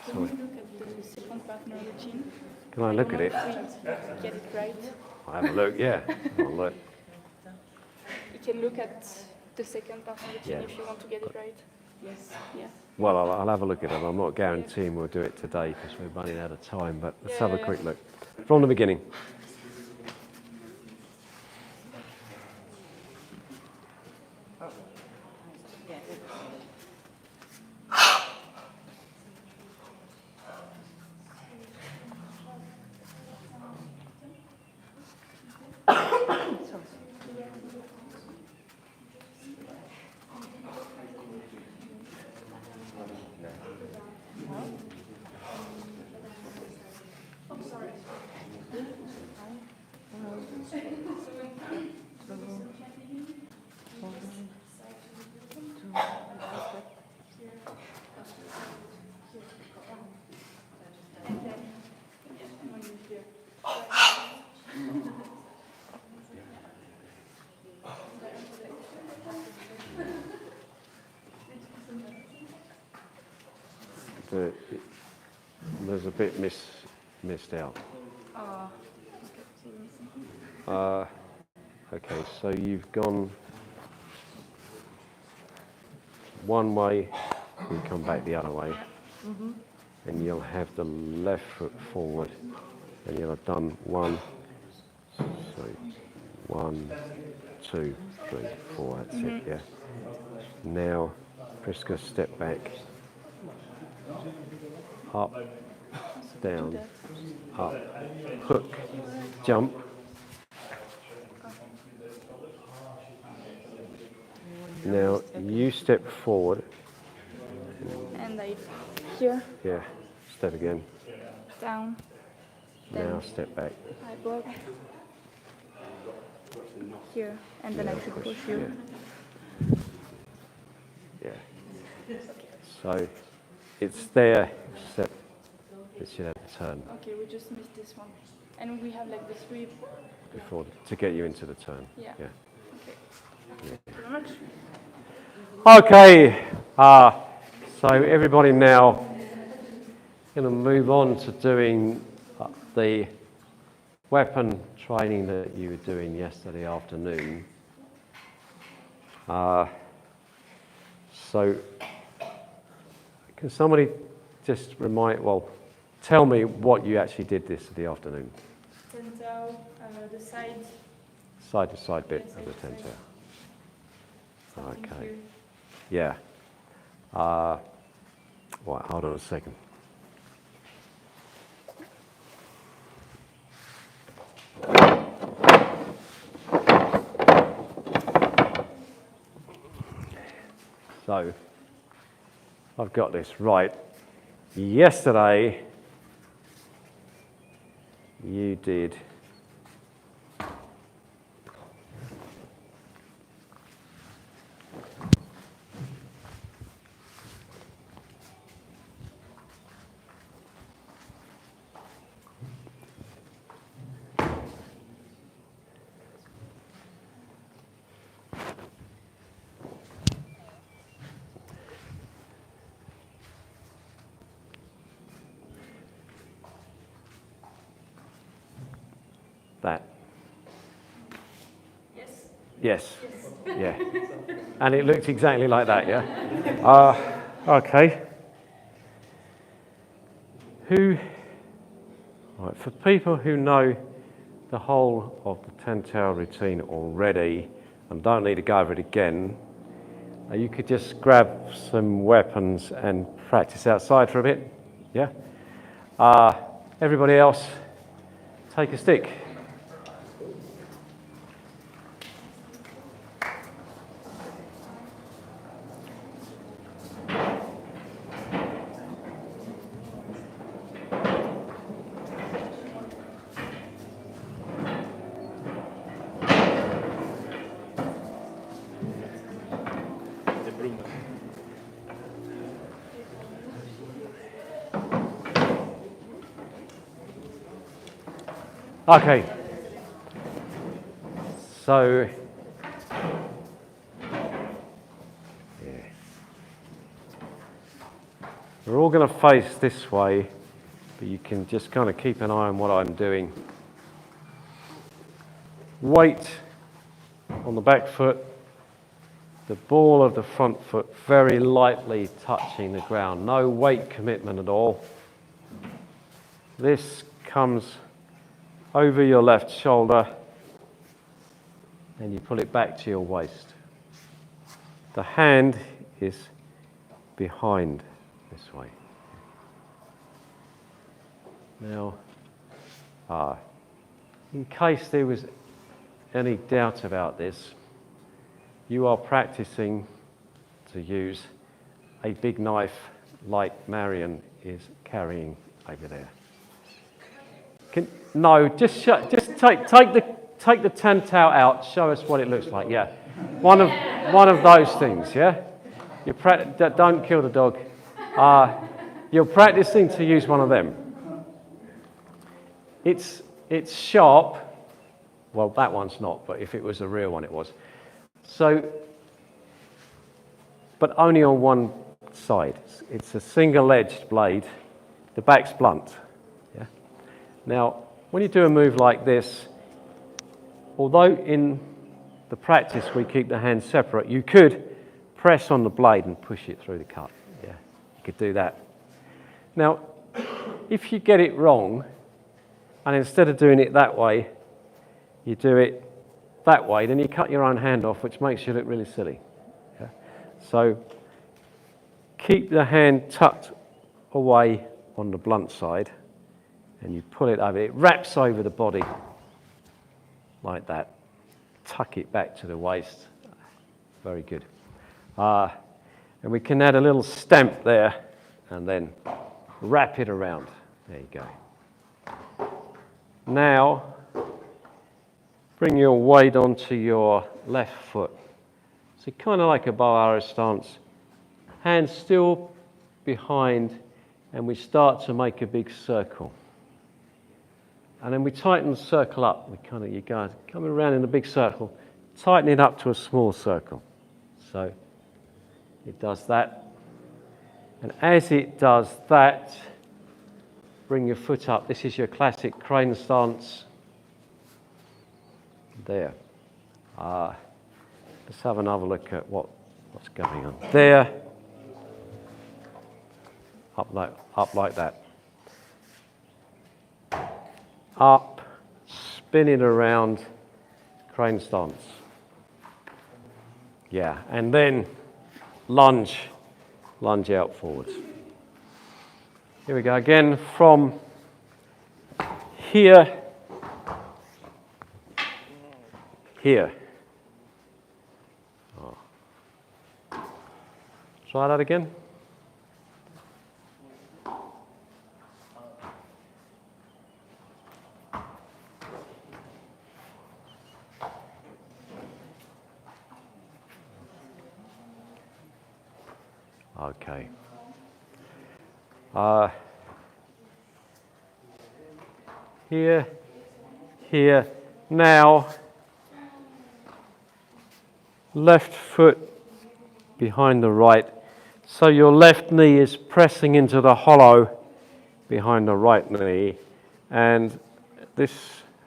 Can you look at the second partner routine? Can I look at it? Get it right. I'll have a look, yeah. I'll look. You can look at the second partner routine Yeah. if you want to get it right. Yes. Yeah. Well, I'll have a look at it. I'm not guaranteeing we'll do it today because we're running out of time, but let's have a quick look. From the beginning. There's a bit missed out. Okay, so you've gone one way, you come back the other way, and you'll have the left foot forward, and you'll have done 1, 2, 3, 4. That's it. Yeah. Now, Priska, step back. Up, down, up, hook, jump. Now you step forward. And I here. Yeah, step again. Down. Now step back. I block. Here. And then I should push you. Yeah. So it's there, except it should have a turn. Okay, we just missed this one. And we have like the three. before to get you into the turn. Yeah. Yeah. Okay. Thank you very much. Okay. So everybody now going to move on to doing the weapon training that you were doing yesterday afternoon. So can somebody just tell me what you actually did yesterday afternoon? Tentao, the side. Side to side bit Yes, of the side to tentao. Starting Okay. here. Yeah. Right, hold on a second. So, I've got this right. Yesterday, you did that. Yes. Yes. Yeah. And it looked exactly like that, yeah? Okay. Right, for people who know the whole of the 10-tail routine already and don't need to go over it again, you could just grab some weapons and practice outside for a bit, yeah? Everybody else, take a stick. Okay. So, we're all going to face this way, but you can just kind of keep an eye on what I'm doing. Weight on the back foot, the ball of the front foot very lightly touching the ground. No weight commitment at all. This comes over your left shoulder and you pull it back to your waist. The hand is behind this way. Now, in case there was any doubt about this, you are practicing to use a big knife like Marion is carrying over there. Take the tantao out. Show us what it looks like. Yeah, one of those things. Yeah, don't kill the dog. You're practicing to use one of them. It's sharp. Well, that one's not, but if it was a real one, it was. So, but only on one side. It's a single-edged blade. The back's blunt. Yeah. Now, when you do a move like this, although in the practice we keep the hands separate, you could press on the blade and push it through the cut. Yeah, you could do that. Now, if you get it wrong, and instead of doing it that way, you do it that way, then you cut your own hand off, which makes you look really silly. Yeah? So keep the hand tucked away on the blunt side, and you pull it over. It wraps over the body like that. Tuck it back to the waist. Very good. And we can add a little stamp there, and then wrap it around. There you go. Now, bring your weight onto your left foot. So kind of like a bow arrow stance. Hands still behind, and we start to make a big circle. And then we tighten the circle up. You guys coming around in a big circle, tighten it up to a small circle. So it does that. And as it does that, bring your foot up. This is your classic crane stance. There. Let's have another look at what's going on. There. Up like that. Up, spinning around, crane stance. Yeah, and then lunge out forwards. Here we go again from here. Oh. Try that again. Okay. Here. Now, left foot behind the right. So your left knee is pressing into the hollow behind the right knee. And this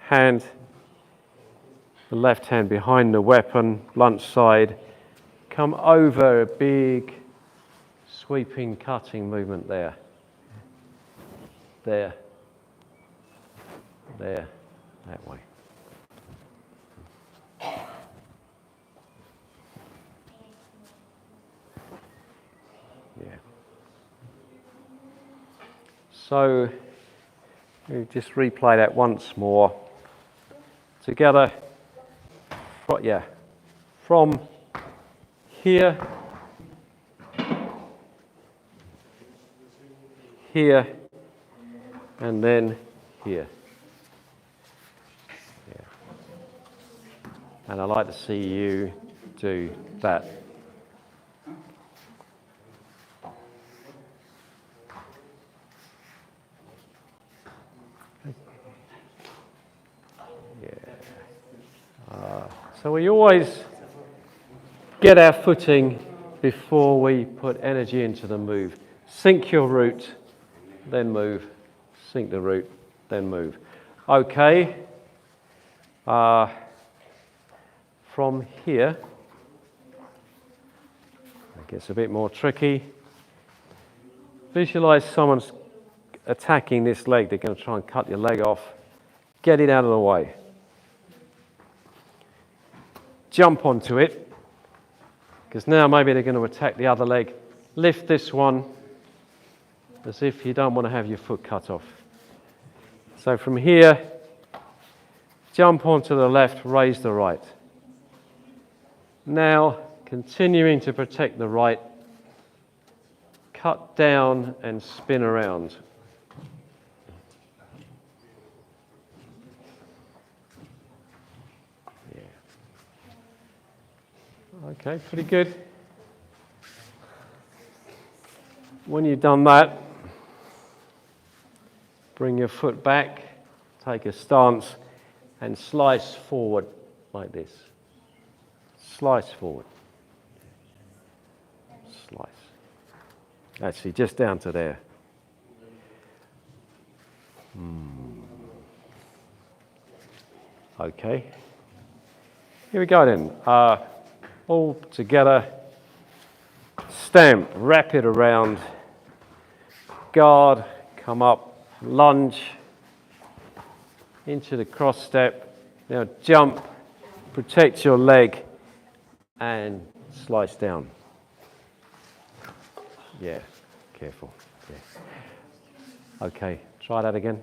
hand, the left hand behind the weapon, blunt side, come over a big sweeping cutting movement there. There, that way. Yeah. So we just replay that once more. Together, from here, and then here. Yeah. And I'd like to see you do that. So we always get our footing before we put energy into the move. Sink your root, then move. Sink the root, then move. Okay. From here, it gets a bit more tricky. Visualize someone's attacking this leg. They're going to try and cut your leg off. Get it out of the way. Jump onto it, because now maybe they're going to attack the other leg. Lift this one as if you don't want to have your foot cut off. So from here, jump onto the left, raise the right. Now, continuing to protect the right, cut down and spin around. Okay, pretty good. When you've done that, bring your foot back, take a stance, and slice forward like this. Slice forward. Slice. Actually, just down to there. Okay. Here we go then. All together, stamp, wrap it around, guard, come up, lunge into the cross step. Now jump, protect your leg, and slice down. Yeah, careful. Yeah. Okay, try that again.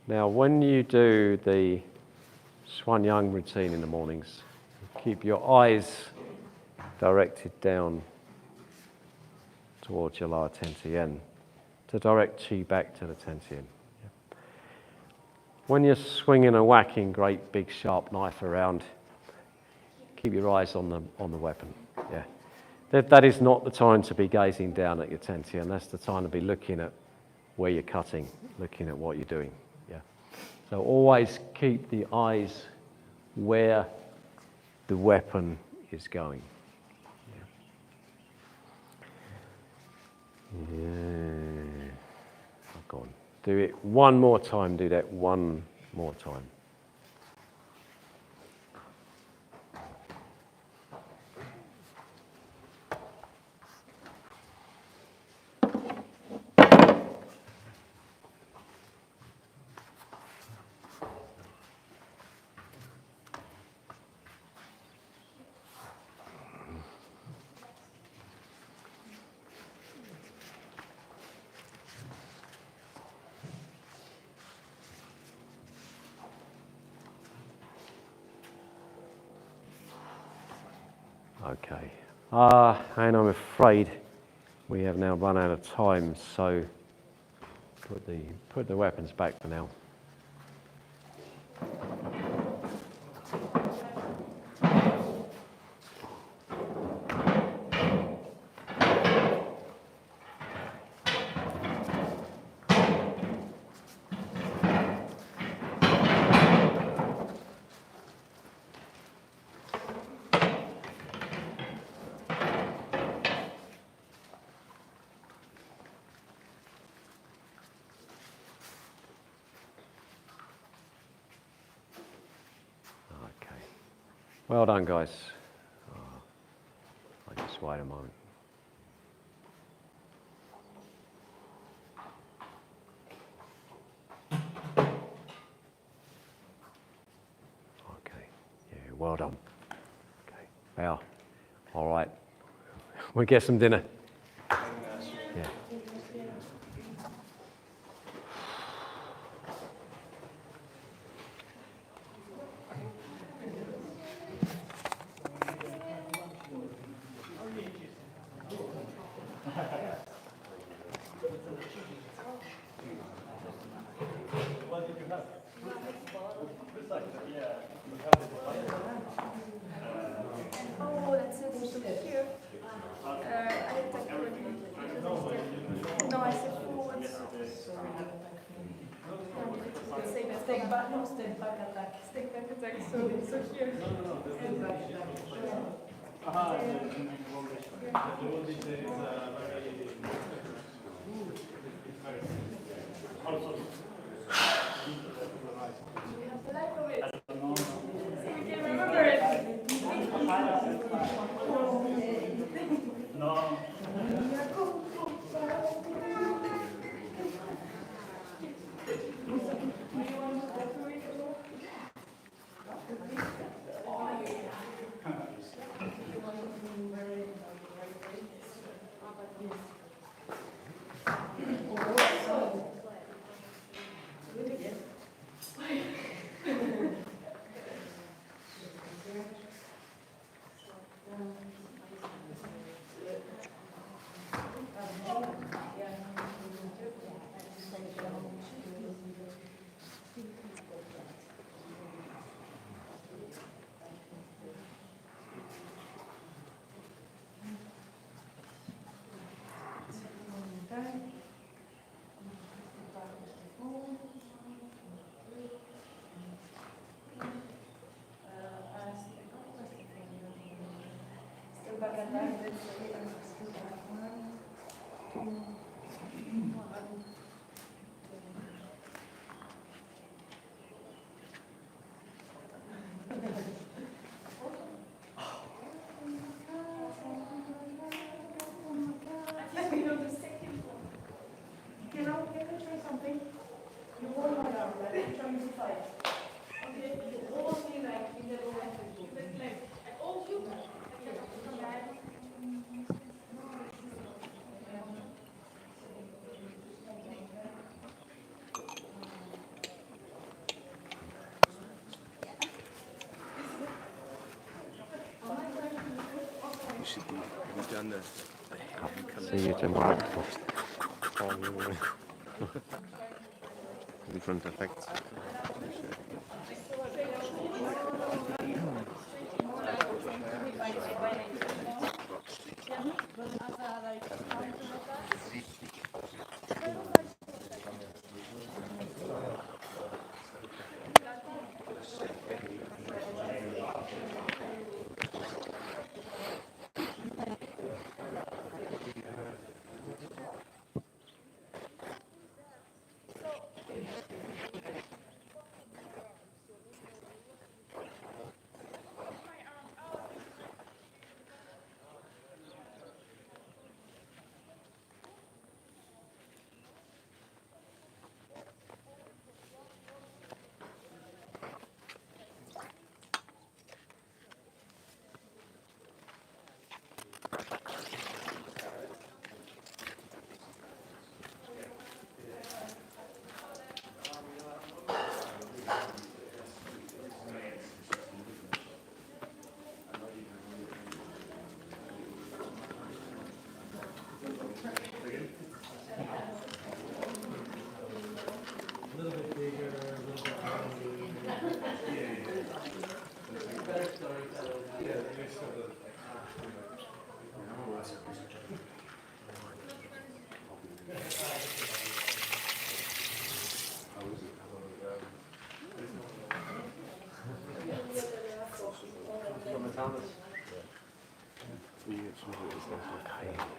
Now, when you do the Swan Yang routine in the mornings, keep your eyes directed down towards your lower Tien to direct chi back to the Tien. When you're swinging and whacking great big sharp knife around, keep your eyes on the weapon. Yeah, that is not the time to be gazing down at your Tien. That's the time to be looking at where you're cutting, looking at what you're doing. Yeah. So always keep the eyes where the weapon is going. Yeah. Oh, go on. Do it one more time. Do that one more time. Okay, and I'm afraid we have now run out of time, so put the weapons back for now. Well done, guys. I'll just wait a moment. Okay, yeah, well done. Okay, well, all right. We'll get some dinner. Yeah. Oh, that's it. So here, I attack already. No, I said forward. Say that. Step back, no, step back attack. Step back attack. So here. And back we have the life of it. So we can remember it. No. See you tomorrow. Different effects.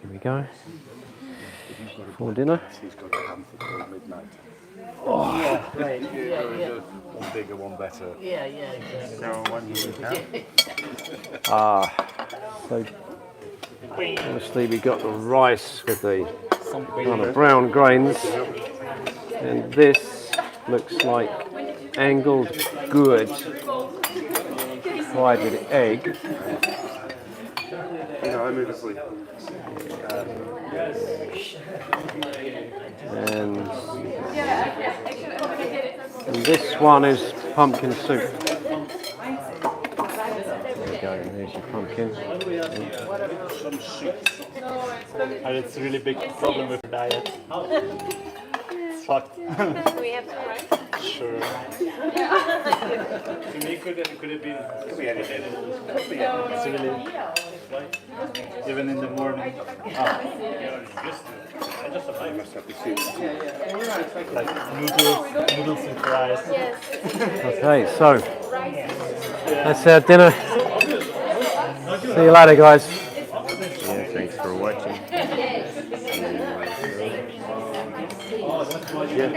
Here we go. For dinner. He's got a hamper till midnight. Yeah, right. Yeah. One bigger, one better. Yeah, exactly. So what do we have? So obviously we got the rice with the kind of brown grains, and this looks like angled gourd fried with egg. And this one is pumpkin soup. There you go, there's your pumpkin. And it's a really big problem with diet. It's fucked. We have to write. Sure. To me, could it be edited? It's really, even in the morning. I just must have the soup. Like noodles and fries. Okay, so that's our dinner. See you later, guys. Yeah, thanks for watching. Yeah,